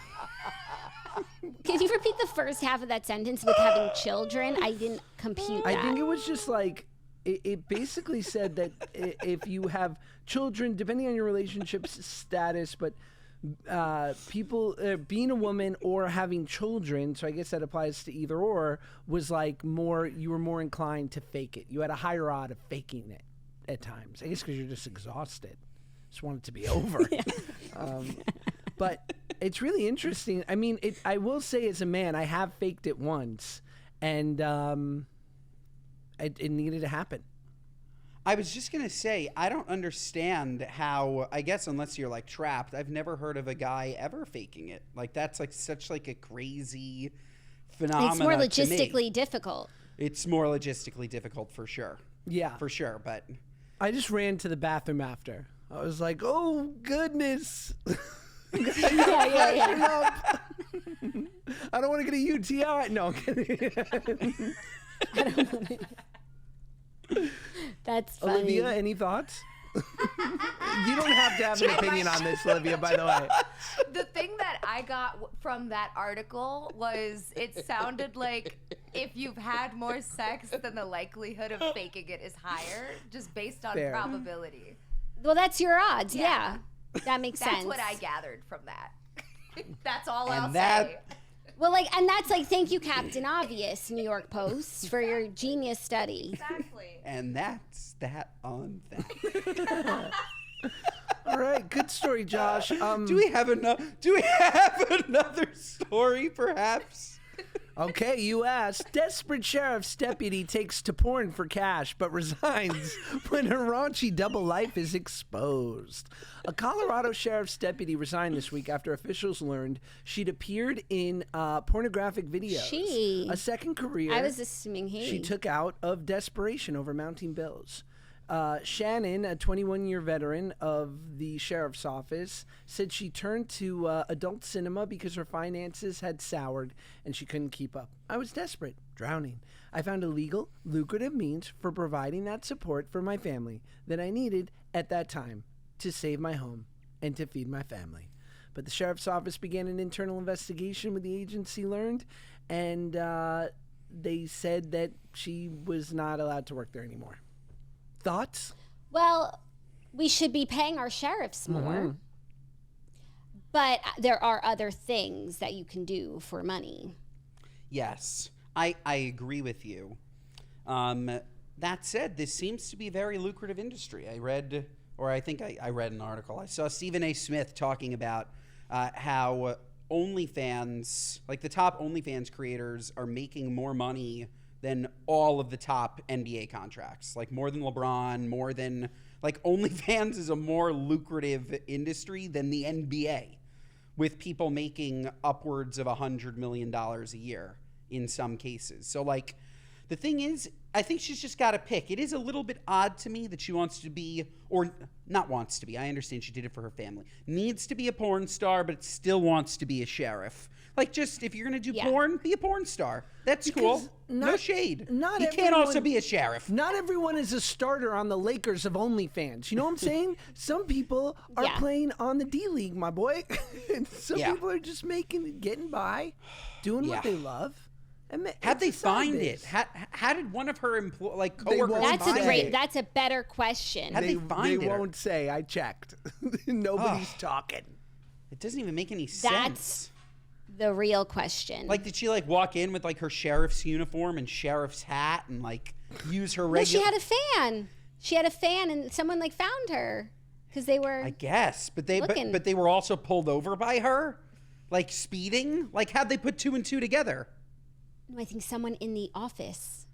can you repeat the first half of that sentence with having children? I didn't compute that. I think it was just like, it basically said that if you have children, depending on your relationship status, but people being a woman or having children, so I guess that applies to either or, was like you were more inclined to fake it. You had a higher odd of faking it at times. I guess because you're just exhausted. Just want it to be over. But it's really interesting. I mean, I will say as a man, I have faked it once, and it needed to happen. I was just going to say, I don't understand how, I guess unless you're like trapped, I've never heard of a guy ever faking it. Like that's like such like a crazy phenomenon. It's more logistically difficult. It's more logistically difficult for sure. Yeah. For sure, but I just ran to the bathroom after. I was like, oh, goodness. Yeah. I don't want to get a UTI. No, I'm kidding. I don't want to. That's funny. Olivia, any thoughts? You don't have to have an opinion on this, Olivia, by the way. The thing that I got from that article was it sounded like if you've had more sex, then the likelihood of faking it is higher, just based on Fair. probability. Well, that's your odds. Yeah. That makes sense. That's what I gathered from that. That's all And I'll that- say. Well, and that's thank you, Captain Obvious, New York Post, for your genius study. Exactly. and that's that on that. All right, good story, Josh. Do we have another story perhaps? Okay, you asked. Desperate sheriff's deputy takes to porn for cash, but resigns when her raunchy double life is exposed. A Colorado sheriff's deputy resigned this week after officials learned she'd appeared in pornographic videos. A second career I was assuming she took out of desperation over mounting bills. Shannon, a 21-year veteran of the sheriff's office, said she turned to adult cinema because her finances had soured and she couldn't keep up. I was desperate, drowning. I found a legal, lucrative means for providing that support for my family that I needed at that time to save my home and to feed my family. But the sheriff's office began an internal investigation when the agency learned, and they said that she was not allowed to work there anymore. Thoughts? Well, we should be paying our sheriffs more. But there are other things that you can do for money. Yes, I agree with you. That said, this seems to be a very lucrative industry. I read an article. I saw Stephen A. Smith talking about how OnlyFans, like the top OnlyFans creators, are making more money than all of the top NBA contracts. Like more than LeBron, more than, like OnlyFans is a more lucrative industry than the NBA, with people making upwards of $100 million a year in some cases. So like, the thing is, I think she's just got to pick. It is a little bit odd to me that she wants to be, or not wants to be, I understand she did it for her family, needs to be a porn star, but still wants to be a sheriff. Like, just, if you're going to do porn, be a porn star. That's cool. no shade. Not he can't also everyone- be a sheriff. Not everyone is a starter on the Lakers of OnlyFans. You know what I'm saying? Some people are Yeah. playing on the D League, my boy. And some Yeah. people are just getting by, doing what Yeah. they love. And How'd it's they a side find biz. it? How did one of her coworkers won't That's a find great. it. That's a better question. How'd they find they it? won't say. I checked. Nobody's talking. It doesn't even make any That's sense. the real question. Like, did she like walk in with like her sheriff's uniform and sheriff's hat and like use her no, regular? she had a fan. She had a fan, and someone like found her because they were. I guess, but they looking. but they were also pulled over by her, like speeding. Like, how'd they put 2 and 2 together? No, I think someone in the office.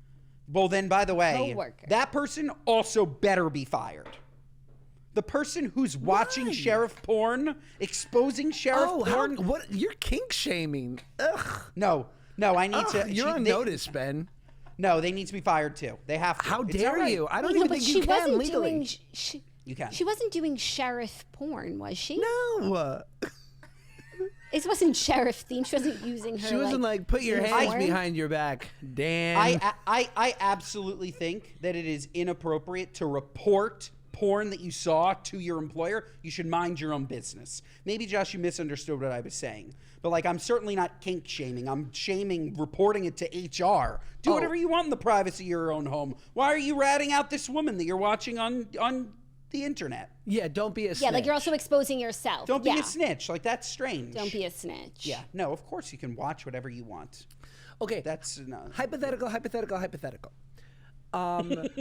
Well, then, by the way, Coworker. that person also better be fired. The person who's watching Why? sheriff porn, exposing sheriff Oh, porn. what? You're kink shaming. Ugh. No, I need Ugh, to. you're on notice, Ben. No, they need to be fired too. They have to. How It's dare not right. you? I don't No, even but think she you can wasn't legally. doing. You can. She wasn't doing sheriff porn, was she? No. It wasn't sheriff themed. She wasn't using her. She wasn't like, put your hands uniform. behind your back. Dan. I absolutely think that it is inappropriate to report porn that you saw to your employer. You should mind your own business. Maybe, Josh, you misunderstood what I was saying. But like, I'm certainly not kink shaming. I'm shaming reporting it to HR. Do whatever you want in the privacy of your own home. Why are you ratting out this woman that you're watching on the internet? Yeah, don't be a snitch. Yeah, like you're also exposing yourself. Don't be Yeah. a snitch. Like, that's strange. Don't be a snitch. Yeah, no, of course you can watch whatever you want. Okay. That's no. Hypothetical.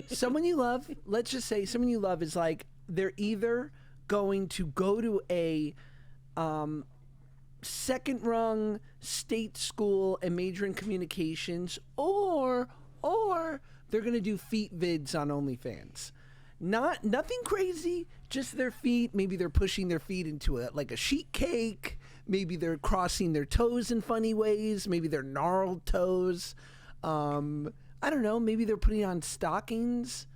Someone you love, let's just say someone you love is like, they're either going to go to a second rung state school and major in communications, or they're going to do feet vids on OnlyFans. Nothing crazy, just their feet. Maybe they're pushing their feet into a sheet cake. Maybe they're crossing their toes in funny ways. Maybe they're gnarled toes. I don't know. Maybe they're putting on stockings.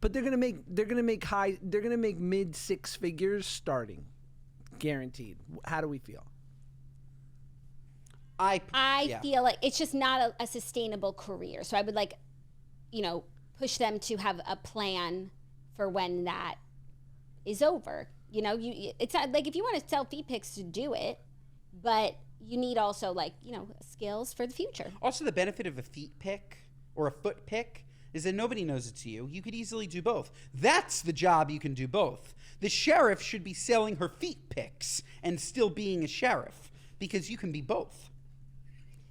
But they're gonna make mid 6 figures starting, guaranteed. How do we feel? I feel like it's just not a sustainable career. So I would push them to have a plan for when that is over. It's not like if you want to sell feet pics, to do it, but you need also skills for the future. Also, the benefit of a feet pic or a foot pic is that nobody knows it's you. You could easily do both. That's the job you can do both. The sheriff should be selling her feet pics and still being a sheriff, because you can be both.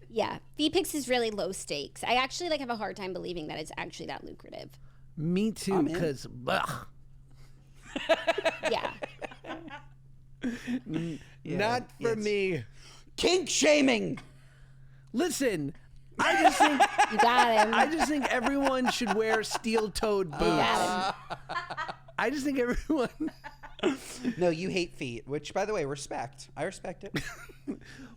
Yeah, feet pics is really low stakes. I actually have a hard time believing that it's actually that lucrative. Me too, I'm in. because Yeah. not for it's- me. Kink shaming. Listen, I just think You got him. I just think everyone should wear steel-toed boots. Got him. I just think everyone. No, you hate feet, which, by the way, respect. I respect it.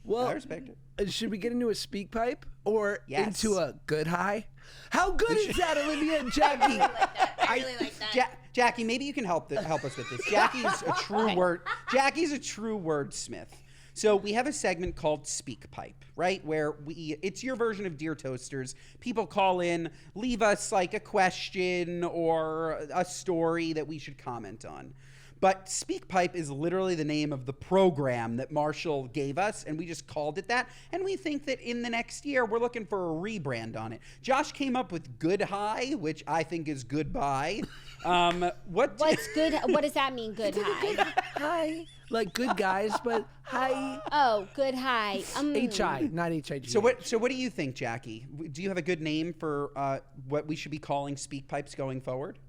Well, I respect it. Should we get into a speak pipe or Yes. into a good high? How good is that, Olivia and Jackie? I really like that. Jackie, maybe you can help us with this. Jackie's a true word. Jackie's a true wordsmith. So we have a segment called Speak Pipe, right? Where it's your version of Dear Toasters. People call in, leave us like a question or a story that we should comment on. But Speak Pipe is literally the name of the program that Marshall gave us, and we just called it that. And we think that in the next year, we're looking for a rebrand on it. Josh came up with Good High, which I think is goodbye. What's good? What does that mean? Good high. Hi. Like good guys, but hi. Oh, good high. HI, not HIG. So what do you think, Jackie? Do you have a good name for what we should be calling Speak Pipes going forward?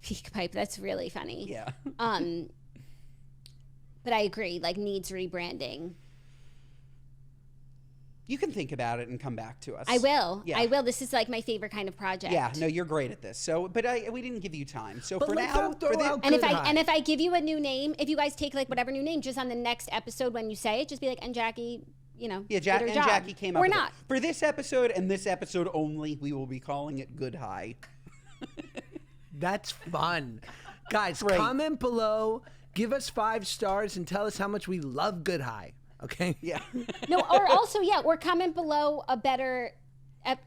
Speak pipe. That's really funny. Yeah. But I agree. Needs rebranding. You can think about it and come back to us. I will. Yeah. I will. This is my favorite kind of project. Yeah, no, you're great at this. So, but we didn't give you time. So But for let's now, not throw for the, out And Good if I give you a new name, if you guys take whatever new name, just on the next episode when you say it, just be like, and Jackie, yeah, did her job. Jackie came up or with not. it. For this episode and this episode only, we will be calling it Good High. That's fun. Guys, Great. comment below, give us 5 stars, and tell us how much we love Good High. Okay. Yeah. No, or also, or comment below a better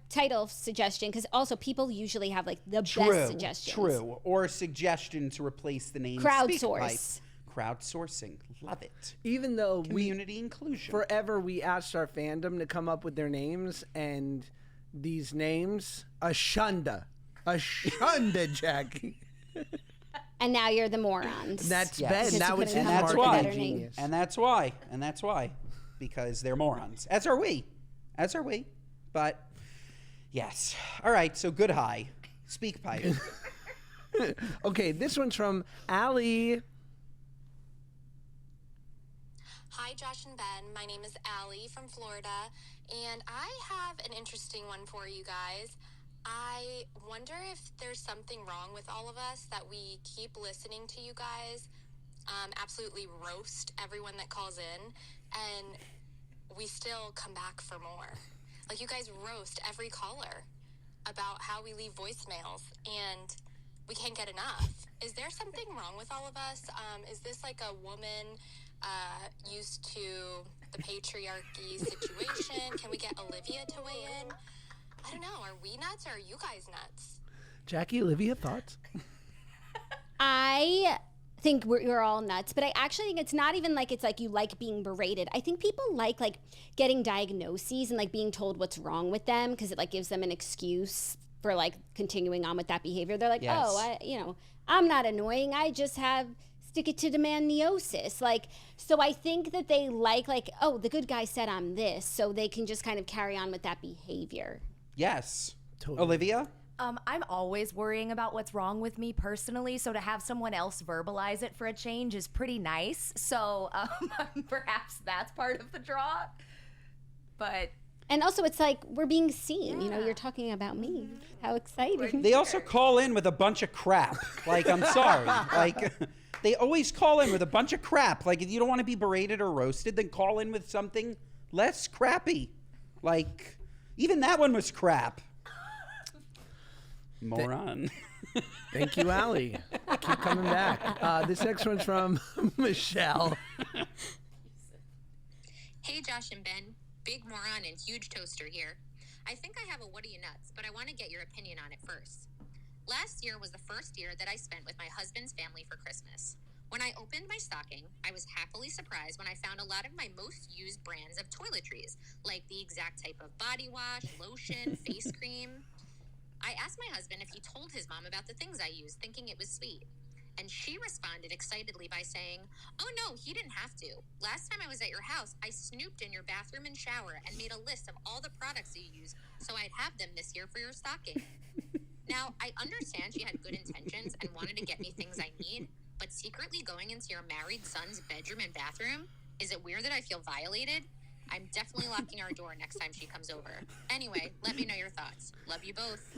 title suggestion, because also people usually have like the best suggestions. True. Or a suggestion to replace the name Crowdsource. Crowdsourcing. Love it. Even though Community inclusion. forever we asked our fandom to come up with their names, and these names, Ashunda, Jackie. And now you're the morons. That's Yes. Ben. Now it's his And that's marketing why. genius. And that's why. Because they're morons. As are we. But, yes. All right, so good high. Speak pipe. Okay, this one's from Allie. Hi, Josh and Ben. My name is Allie from Florida, and I have an interesting one for you guys. I wonder if there's something wrong with all of us that we keep listening to you guys absolutely roast everyone that calls in, and we still come back for more. Like, you guys roast every caller about how we leave voicemails, and we can't get enough. Is there something wrong with all of us? Is this like a woman used to the patriarchy situation? Can we get Olivia to weigh in? I don't know. Are we nuts or are you guys nuts? Jackie, Olivia, thoughts? I think we're all nuts, but I actually think it's not even like it's like you like being berated. I think people like getting diagnoses and like being told what's wrong with them, because it like gives them an excuse for like continuing on with that behavior. They're like, Yes. I'm not annoying. I just have stick it to the man neosis. Like, so I think that they like, oh, the good guy said I'm this, so they can just kind of carry on with that behavior. Yes. Totally. Olivia? I'm always worrying about what's wrong with me personally, so to have someone else verbalize it for a change is pretty nice. So perhaps that's part of the draw. But And also, it's like we're being seen. You know, you're talking about me. How exciting! They also call in with a bunch of crap. Like, I'm sorry. Like, they always call in with a bunch of crap. Like, if you don't want to be berated or roasted, then call in with something less crappy. Like, even that one was crap. Moron. Thank you, Allie. Keep coming back. This next one's from Michelle. Hey, Josh and Ben. Big moron and huge toaster here. I think I have a what are you nuts, but I want to get your opinion on it first. Last year was the first year that I spent with my husband's family for Christmas. When I opened my stocking, I was happily surprised when I found a lot of my most used brands of toiletries, like the exact type of body wash, lotion, face cream. I asked my husband if he told his mom about the things I used, thinking it was sweet. And she responded excitedly by saying, "Oh no, he didn't have to. Last time I was at your house, I snooped in your bathroom and shower and made a list of all the products you use so I'd have them this year for your stocking." Now, I understand she had good intentions and wanted to get me things I need, but secretly going into your married son's bedroom and bathroom? Is it weird that I feel violated? I'm definitely locking our door next time she comes over. Anyway, let me know your thoughts. Love you both.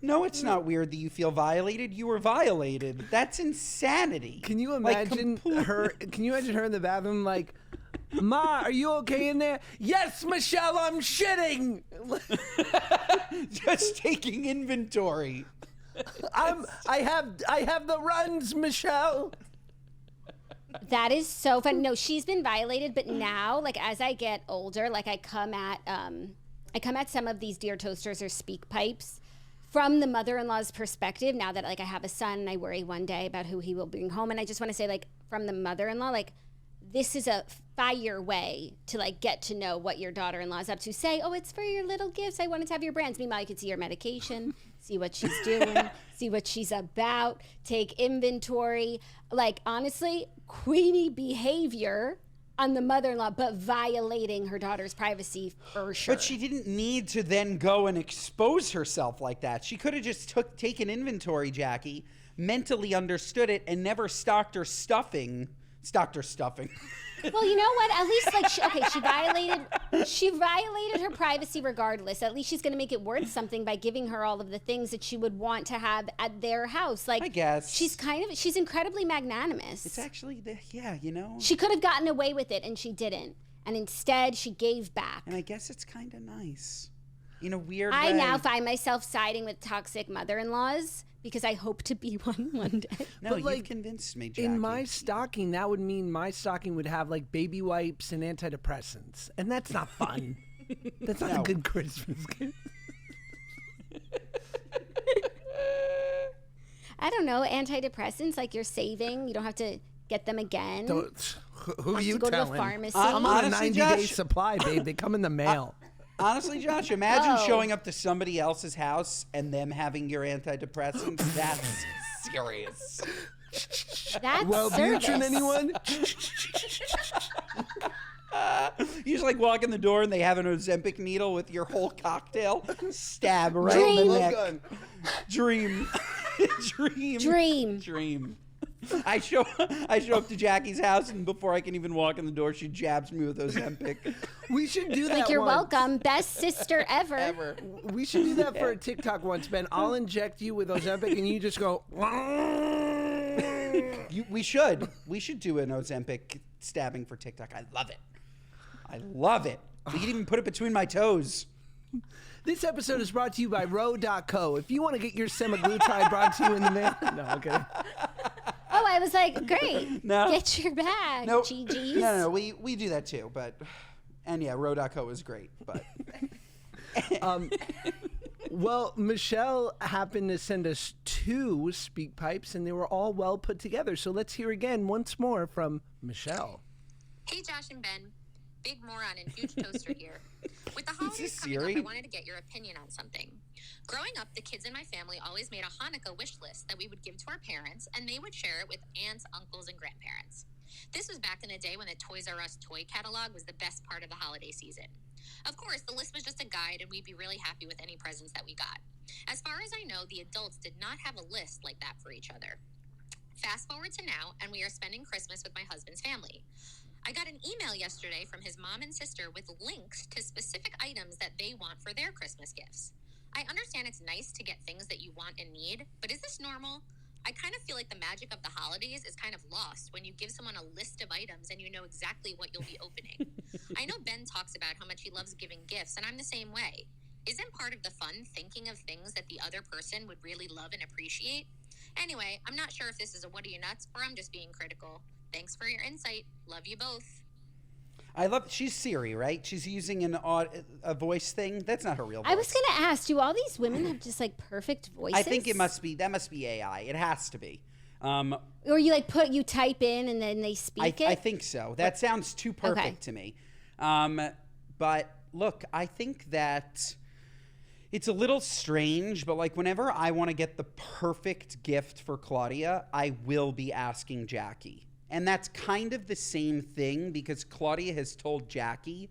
No, it's not weird that you feel violated. You were violated. That's insanity. Can you Like, imagine her? Can you imagine her in the bathroom like, "Ma, are you okay in there?" "Yes, Michelle, I'm shitting." Just taking inventory. I have the runs, Michelle. That is so fun. No, she's been violated, but now, like as I get older, like I come at some of these Dear Toasters or Speak Pipes from the mother-in-law's perspective. Now that like I have a son and I worry one day about who he will bring home, and I just want to say, like, from the mother-in-law, like, this is a fire way to like get to know what your daughter-in-law is up to. Say, "Oh, it's for your little gifts. I wanted to have your brands." Meanwhile, you could see her medication, see what she's doing, see what she's about, take inventory. Like, honestly, queenie behavior on the mother-in-law, but violating her daughter's privacy for sure. But she didn't need to then go and expose herself like that. She could have just taken inventory, Jackie, mentally understood it, and never stocked her stuffing. Well, you know what? At least, like, she violated her privacy regardless. At least she's going to make it worth something by giving her all of the things that she would want to have at their house. Like, I guess. she's incredibly magnanimous. It's actually, you know. She could have gotten away with it, and she didn't. And instead, she gave back. And I guess it's kind of nice. In a weird I way. now find myself siding with toxic mother-in-laws because I hope to be one day. No, But, you've like, convinced me, Jackie. In my stocking, that would mean my stocking would have like baby wipes and antidepressants, and that's not fun. That's not a good Christmas gift. I don't know, antidepressants, like you're saving. You don't have to get them again. Who are you to go telling? to the pharmacy. I'm on a Honestly, 90-day Josh- supply, babe. They come in the mail. Honestly, Josh, imagine Whoa. showing up to somebody else's house and them having your antidepressants. That's serious. That's Wellbutrin, service. anyone? You just like walk in the door and they have an Ozempic needle with your whole cocktail. Stab right Dream. in the Love neck. gun. Dream. Dream. Dream. Dream. I show up to Jackie's house and before I can even walk in the door, she jabs me with Ozempic. We should do that. Like, you're once. welcome. Best sister ever. Ever. We should do that for a TikTok once, Ben. I'll inject you with Ozempic, and you just go. We should. We should do an Ozempic stabbing for TikTok. I love it. I love it. You can even put it between my toes. This episode is brought to you by Row.co. If you want to get your semaglutide brought to you in the mail. No, okay. Oh, I was like, great. No. Get your bag, No, GGs. no. We do that too, but and yeah, Row.co is great, but Well, Michelle happened to send us 2 speak pipes, and they were all well put together. So let's hear again once more from Michelle. Hey, Josh and Ben. Big moron and huge toaster here. With the holidays this coming up, Siri? I wanted to get your opinion on something. Growing up, the kids in my family always made a Hanukkah wish list that we would give to our parents, and they would share it with aunts, uncles, and grandparents. This was back in the day when the Toys R Us toy catalog was the best part of the holiday season. Of course, the list was just a guide, and we'd be really happy with any presents that we got. As far as I know, the adults did not have a list like that for each other. Fast forward to now, and we are spending Christmas with my husband's family. I got an email yesterday from his mom and sister with links to specific items that they want for their Christmas gifts. I understand it's nice to get things that you want and need, but is this normal? I kind of feel like the magic of the holidays is kind of lost when you give someone a list of items and you know exactly what you'll be opening. I know Ben talks about how much he loves giving gifts, and I'm the same way. Isn't part of the fun thinking of things that the other person would really love and appreciate? Anyway, I'm not sure if this is a what are you nuts or I'm just being critical. Thanks for your insight. Love you both. she's Siri, right? She's using a voice thing. That's not her real voice. I was going to ask, do all these women have just like perfect voices? I think that must be AI. It has to be. Or you like you type in and then they speak it? I think so. That sounds too perfect Okay. to me. But look, I think that it's a little strange, but like whenever I want to get the perfect gift for Claudia, I will be asking Jackie. And that's kind of the same thing because Claudia has told Jackie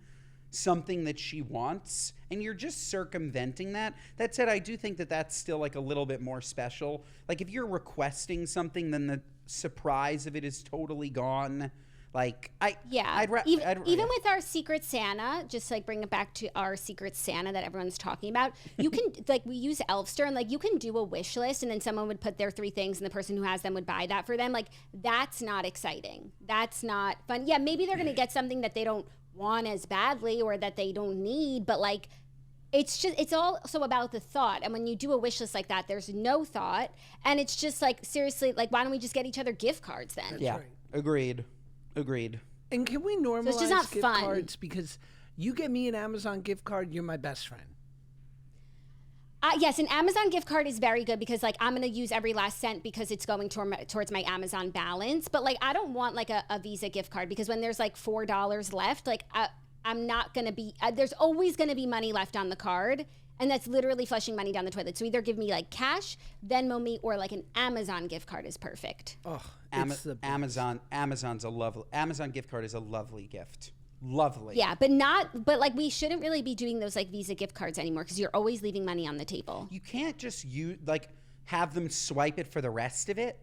something that she wants, and you're just circumventing that. That said, I do think that that's still like a little bit more special. Like if you're requesting something, then the surprise of it is totally gone. Like even with our Secret Santa, just like bring it back to our Secret Santa that everyone's talking about. You can like we use Elfster and like you can do a wish list and then someone would put their 3 things and the person who has them would buy that for them. Like that's not exciting. That's not fun. Yeah, maybe they're gonna get something that they don't want as badly or that they don't need, but like it's also about the thought. And when you do a wish list like that, there's no thought, and it's just like seriously, like why don't we just get each other gift cards then? Yeah, right. Agreed. And can we normalize it's just not gift fun. cards? Because you get me an Amazon gift card, you're my best friend. Yes, an Amazon gift card is very good because like I'm gonna use every last cent because it's going towards my Amazon balance. But like I don't want like a Visa gift card because when there's like $4 left, like I'm not gonna be. There's always gonna be money left on the card, and that's literally flushing money down the toilet. So either give me like cash, Venmo me, or like an Amazon gift card is perfect. Oh, it's the best. Amazon gift card is a lovely gift. Lovely. Yeah, but like we shouldn't really be doing those like Visa gift cards anymore because you're always leaving money on the table. You can't just have them swipe it for the rest of it.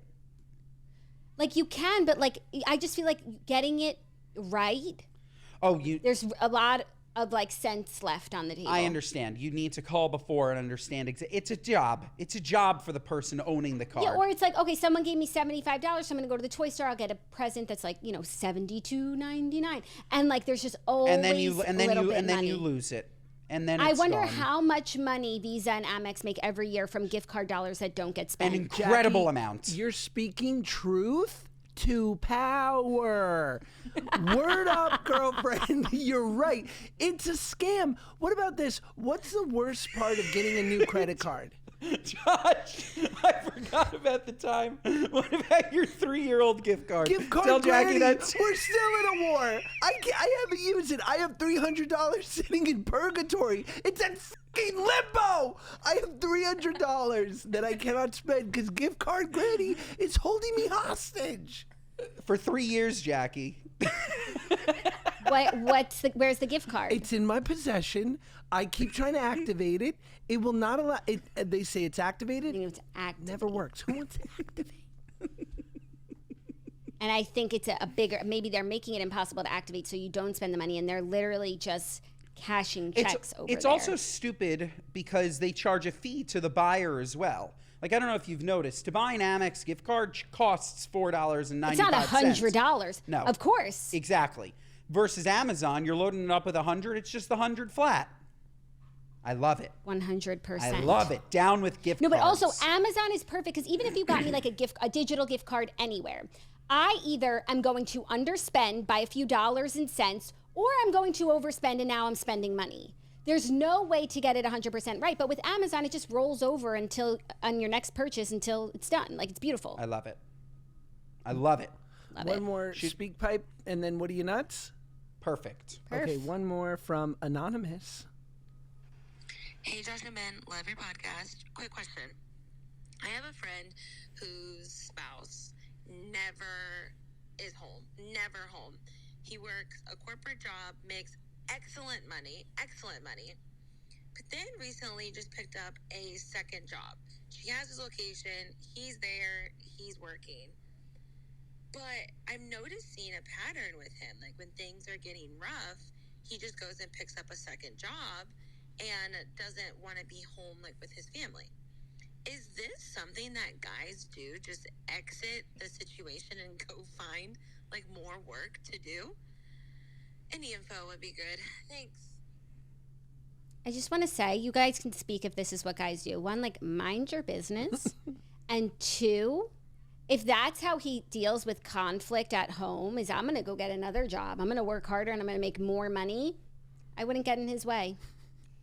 Like you can, but like I just feel like getting it right. Oh, There's a lot of like cents left on the table. I understand. You need to call before and understand. It's a job. It's a job for the person owning the card. Yeah, or it's like, okay, someone gave me $75, so I'm gonna go to the toy store. I'll get a present that's like, $72.99, and like there's just always and then you a little bit of money. you lose it, and then I it's wonder gone. how much money Visa and Amex make every year from gift card dollars that don't get spent. An incredible Jackie, amount. You're speaking truth to power. Word up, girlfriend. You're right. It's a scam. What about this? What's the worst part of getting a new credit card? Josh, I forgot about the time. What about your 3-year-old gift card? Gift card, Tell Jackie Granny, that's... we're still in a war. I haven't used it. I have $300 sitting in purgatory. It's at fucking limbo. I have $300 that I cannot spend because gift card Granny is holding me hostage. For 3 years, Jackie. Where's the gift card? It's in my possession. I keep trying to activate it. It will not allow it. They say it's activated. It's active. Never works. Who wants to activate? And I think it's a bigger, maybe they're making it impossible to activate so you don't spend the money, and they're literally just cashing checks over It's there. also stupid because they charge a fee to the buyer as well. Like, I don't know if you've noticed, to buy an Amex gift card costs $4.95. It's not $100. No. Of course. Exactly. Versus Amazon, you're loading it up with 100, it's just the 100 flat. I love it. 100%. I love it. Down with gift No, cards. but also Amazon is perfect because even if you got me like a digital gift card anywhere, I either am going to underspend by a few dollars and cents, or I'm going to overspend and now I'm spending money. There's no way to get it 100% right. But with Amazon, it just rolls over until on your next purchase until it's done. Like, it's beautiful. I love it. I love it. Love One it. more speak pipe, and then what are you nuts? Perfect. Okay, one more from Anonymous. Hey, Josh and Ben, love your podcast. Quick question. I have a friend whose spouse never is home, never home. He works a corporate job, makes excellent money, but then recently just picked up a second job. She has his location, he's there, he's working. But I'm noticing a pattern with him. Like, when things are getting rough, he just goes and picks up a second job and doesn't want to be home, like, with his family. Is this something that guys do? Just exit the situation and go find, like, more work to do? Any info would be good. Thanks. I just want to say, you guys can speak if this is what guys do. One, like, mind your business. And two, if that's how he deals with conflict at home, is I'm going to go get another job. I'm going to work harder and I'm going to make more money. I wouldn't get in his way.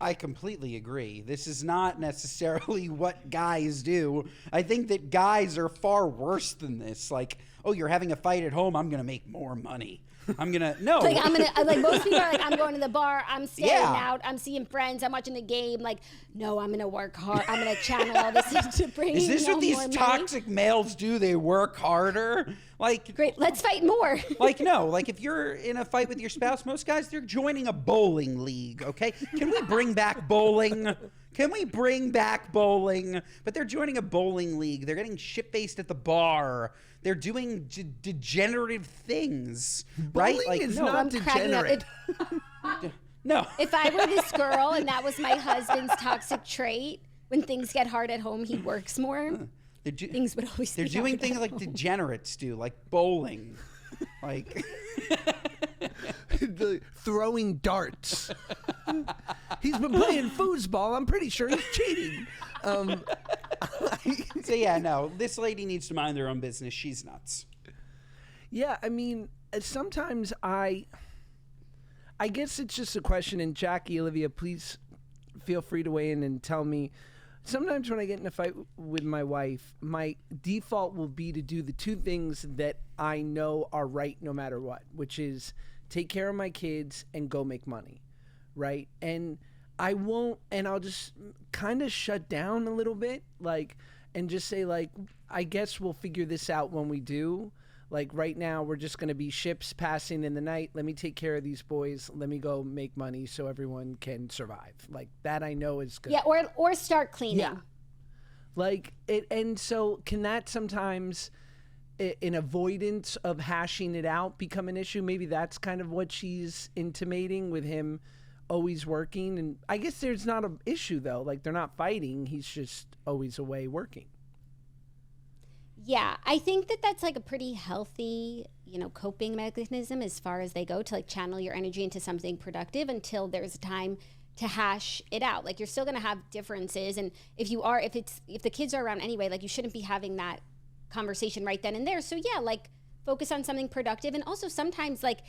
I completely agree. This is not necessarily what guys do. I think that guys are far worse than this. Like, oh, you're having a fight at home, I'm going to make more money. I'm going to, no. Like, most people are like, I'm going to the bar, I'm staying Yeah. out, I'm seeing friends, I'm watching the game. Like, no, I'm going to work hard. I'm going to channel all this into bringing Is this home what these more money. toxic males do? They work harder? Like, Great, let's fight more. like, no, like if you're in a fight with your spouse, most guys, they're joining a bowling league, okay? Can we bring back bowling? Can we bring back bowling? But they're joining a bowling league. They're getting shit-faced at the bar. They're doing degenerative things, right? Bowling Like, is no, not I'm cracking up. degenerate. no. If I were this girl and that was my husband's toxic trait, when things get hard at home, he works more. Things would always They're be doing hard things at like home. degenerates do, like bowling. Like, Throwing darts. He's been playing foosball. I'm pretty sure he's cheating. so yeah, no, this lady needs to mind her own business. She's nuts. Yeah, I mean, sometimes I guess it's just a question, and Jackie, Olivia, please feel free to weigh in and tell me. Sometimes when I get in a fight with my wife, my default will be to do the two things that I know are right no matter what, which is take care of my kids and go make money, right? And I won't, and I'll just kind of shut down a little bit, like, and just say, like, I guess we'll figure this out when we do. Like, right now, we're just going to be ships passing in the night. Let me take care of these boys. Let me go make money so everyone can survive. Like, that I know is good. Yeah, or start cleaning. Yeah. Like, it, and so can that sometimes, in avoidance of hashing it out, become an issue? Maybe that's kind of what she's intimating with him always working. And I guess there's not an issue, though. Like, they're not fighting. He's just always away working. Yeah, I think that that's like a pretty healthy, coping mechanism as far as they go, to like channel your energy into something productive until there's time to hash it out. Like, you're still going to have differences. And if the kids are around anyway, like, you shouldn't be having that conversation right then and there. So yeah, like, focus on something productive. And also sometimes, like,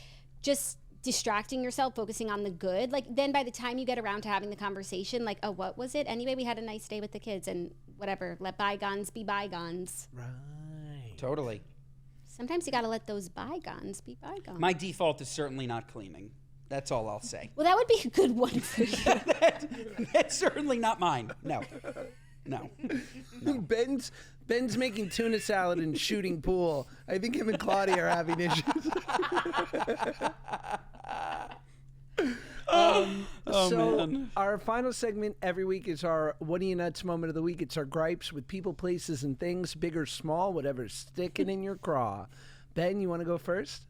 just distracting yourself, focusing on the good. Like, then by the time you get around to having the conversation, like, oh, what was it? Anyway, we had a nice day with the kids and whatever. Let bygones be bygones. Right. Totally. Sometimes you got to let those bygones be bygones. My default is certainly not cleaning. That's all I'll say. Well, that would be a good one for you. That's certainly not mine. No. Ben's making tuna salad and shooting pool. I think him and Claudia are having issues. Man. Our final segment every week is our What Are You Nuts moment of the week. It's our gripes with people, places, and things, big or small, whatever's sticking in your craw. Ben, you want to go first?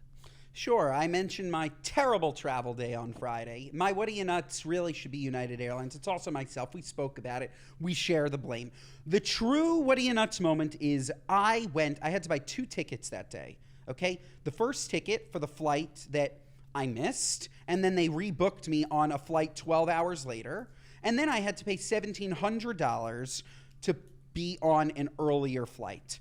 Sure. I mentioned my terrible travel day on Friday. My What Are You Nuts really should be United Airlines. It's also myself. We spoke about it. We share the blame. The true What Are You Nuts moment is I had to buy 2 tickets that day. Okay? The first ticket for the flight that I missed, and then they rebooked me on a flight 12 hours later. And then I had to pay $1,700 to be on an earlier flight.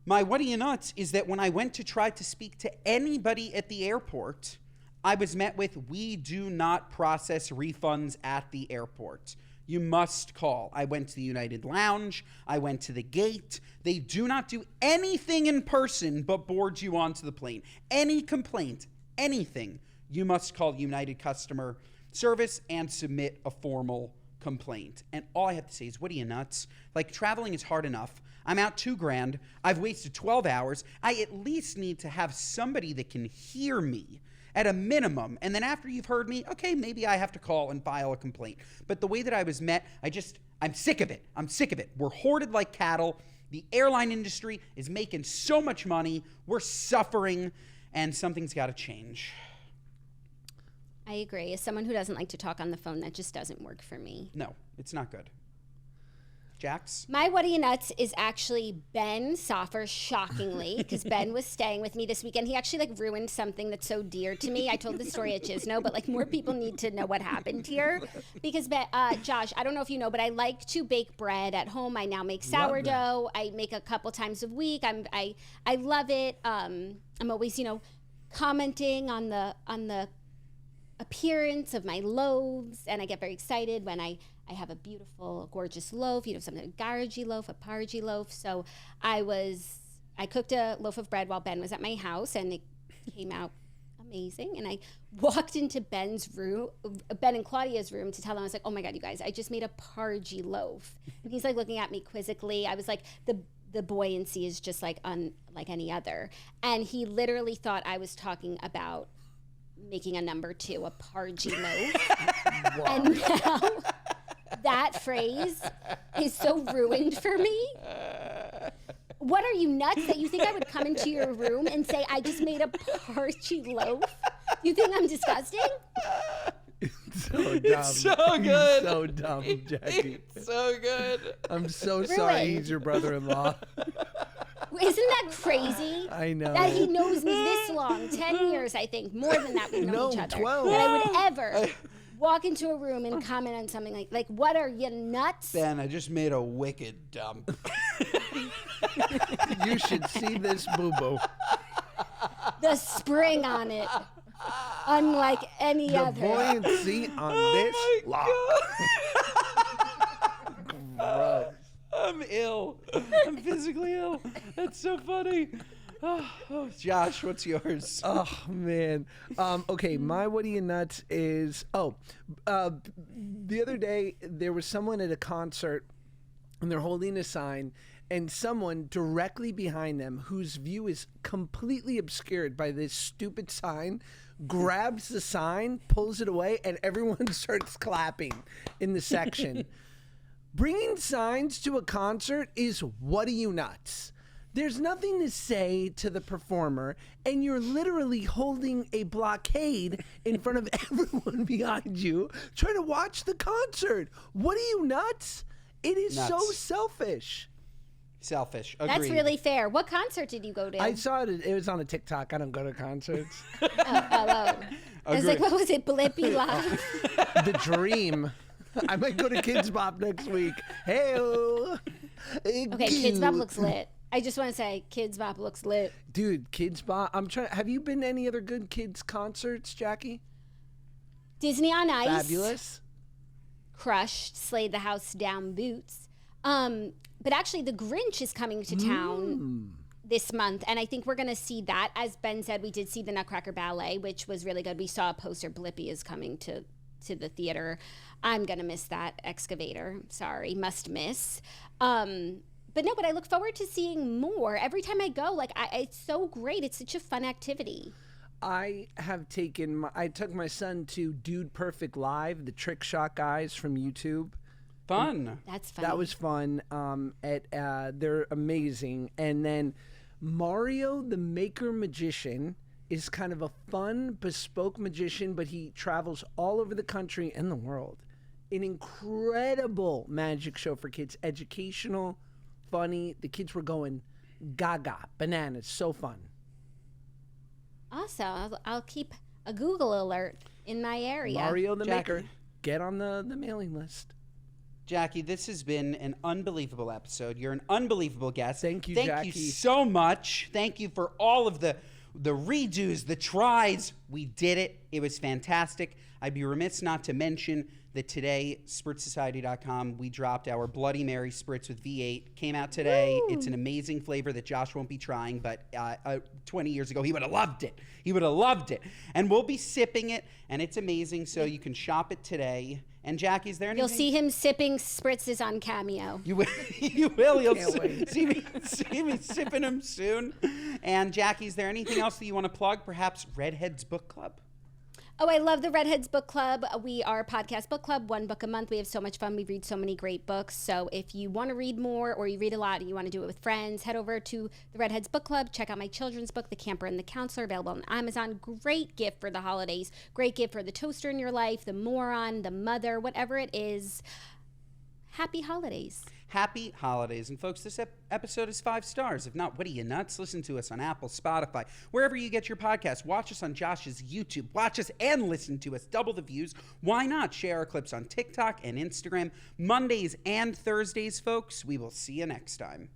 My What Are You Nuts is that when I went to try to speak to anybody at the airport, I was met with, we do not process refunds at the airport. You must call. I went to the United Lounge. I went to the gate. They do not do anything in person but board you onto the plane. Any complaint, anything, you must call United Customer Service and submit a formal complaint. And all I have to say is, what are you nuts? Like, traveling is hard enough. I'm out $2,000. I've wasted 12 hours. I at least need to have somebody that can hear me at a minimum. And then after you've heard me, okay, maybe I have to call and file a complaint. But the way that I was met, I'm sick of it. I'm sick of it. We're hoarded like cattle. The airline industry is making so much money. We're suffering, and something's got to change. I agree. As someone who doesn't like to talk on the phone, that just doesn't work for me. No, it's not good. Jax? My What Are You Nuts is actually Ben Soffer, shockingly, because Ben was staying with me this weekend. He actually ruined something that's so dear to me. I told the story at GSNO, but more people need to know what happened here. Because Josh, I don't know if you know, but I like to bake bread at home. I now make sourdough. I make a couple times a week. I love it. I'm always, commenting on the appearance of my loaves, and I get very excited when I have a beautiful, gorgeous loaf, something, a garagey loaf, a pargey loaf. So I cooked a loaf of bread while Ben was at my house, and it came out amazing. And I walked into Ben and Claudia's room to tell them, I was like, oh my God, you guys, I just made a pargey loaf. And he's looking at me quizzically. I was like, the buoyancy is just unlike any other. And he literally thought I was talking about making a number 2, a pargey loaf. Wow. And now that phrase is so ruined for me. What are you, nuts, that you think I would come into your room and say, I just made a pargey loaf? You think I'm disgusting? It's so dumb. It's so good. So dumb, Jackie. It's so good. I'm so sorry he's your brother-in-law. Isn't that crazy? I know. That he knows me this long, 10 years, I think, more than that we've known each other. 12. That I would ever walk into a room and comment on something like, what are you, nuts? Ben, I just made a wicked dump. You should see this boo-boo. The spring on it, unlike any other. The buoyancy on this lock. Gross. I'm ill. I'm physically ill. That's so funny. Oh, Josh, what's yours? Oh, man. Okay, my What Are You Nuts is... the other day, there was someone at a concert, and they're holding a sign, and someone directly behind them, whose view is completely obscured by this stupid sign, grabs the sign, pulls it away, and everyone starts clapping in the section. Bringing signs to a concert is What Are You Nuts? There's nothing to say to the performer, and you're literally holding a blockade in front of everyone behind you trying to watch the concert. What are you, nuts? It is Nuts. so selfish. Selfish. That's Agreed. really fair. What concert did you go to? I saw it. It was on a TikTok. I don't go to concerts. I was like, what was it? Blippy Live? The dream. I might go to Kids Bop next week. Hey-o. Okay, Kids Bop looks lit. I just want to say, Kids Bop looks lit. Dude, Kids Bop. I'm trying. Have you been to any other good kids concerts, Jackie? Disney on Ice. Fabulous. Crushed, Slayed the House Down Boots. But actually, The Grinch is coming to town this month, and I think we're going to see that. As Ben said, we did see the Nutcracker Ballet, which was really good. We saw a poster, Blippi is coming to the theater. I'm going to miss that excavator. Sorry, must miss. But I look forward to seeing more. Every time I go, it's so great. It's such a fun activity. I took my son to Dude Perfect Live, the trick shot guys from YouTube. Fun. That's fun. That was fun. They're amazing. And then Mario the Maker Magician is kind of a fun, bespoke magician, but he travels all over the country and the world. An incredible magic show for kids. Educational, funny. The kids were going gaga, bananas. So fun. Awesome. I'll keep a Google alert in my area. Mario the Jackie. Maker. Get on the mailing list. Jackie, this has been an unbelievable episode. You're an unbelievable guest. Thank you, Thank Jackie. you so much. Thank you for all of the redos, the tries. We did it. It was fantastic. I'd be remiss not to mention that today, SpritzSociety.com, we dropped our Bloody Mary Spritz with V8. Came out today. Woo! It's an amazing flavor that Josh won't be trying, but 20 years ago, he would have loved it. He would have loved it. And we'll be sipping it, and it's amazing, so you can shop it today. And Jackie, is there anything? You'll see him sipping spritzes on Cameo. You will. You will. You'll Can't wait. see me sipping them soon. And Jackie, is there anything else that you want to plug? Perhaps Redheads Book Club? Oh, I love the Redheads Book Club. We are a podcast book club, one book a month. We have so much fun. We read so many great books. So if you want to read more or you read a lot and you want to do it with friends, head over to the Redheads Book Club. Check out my children's book, The Camper and the Counselor, available on Amazon. Great gift for the holidays. Great gift for the toaster in your life, the moron, the mother, whatever it is. Happy holidays. Happy holidays. And folks, this episode is 5 stars. If not, what are you, nuts? Listen to us on Apple, Spotify, wherever you get your podcasts. Watch us on Josh's YouTube. Watch us and listen to us. Double the views. Why not? Share our clips on TikTok and Instagram. Mondays and Thursdays, folks. We will see you next time.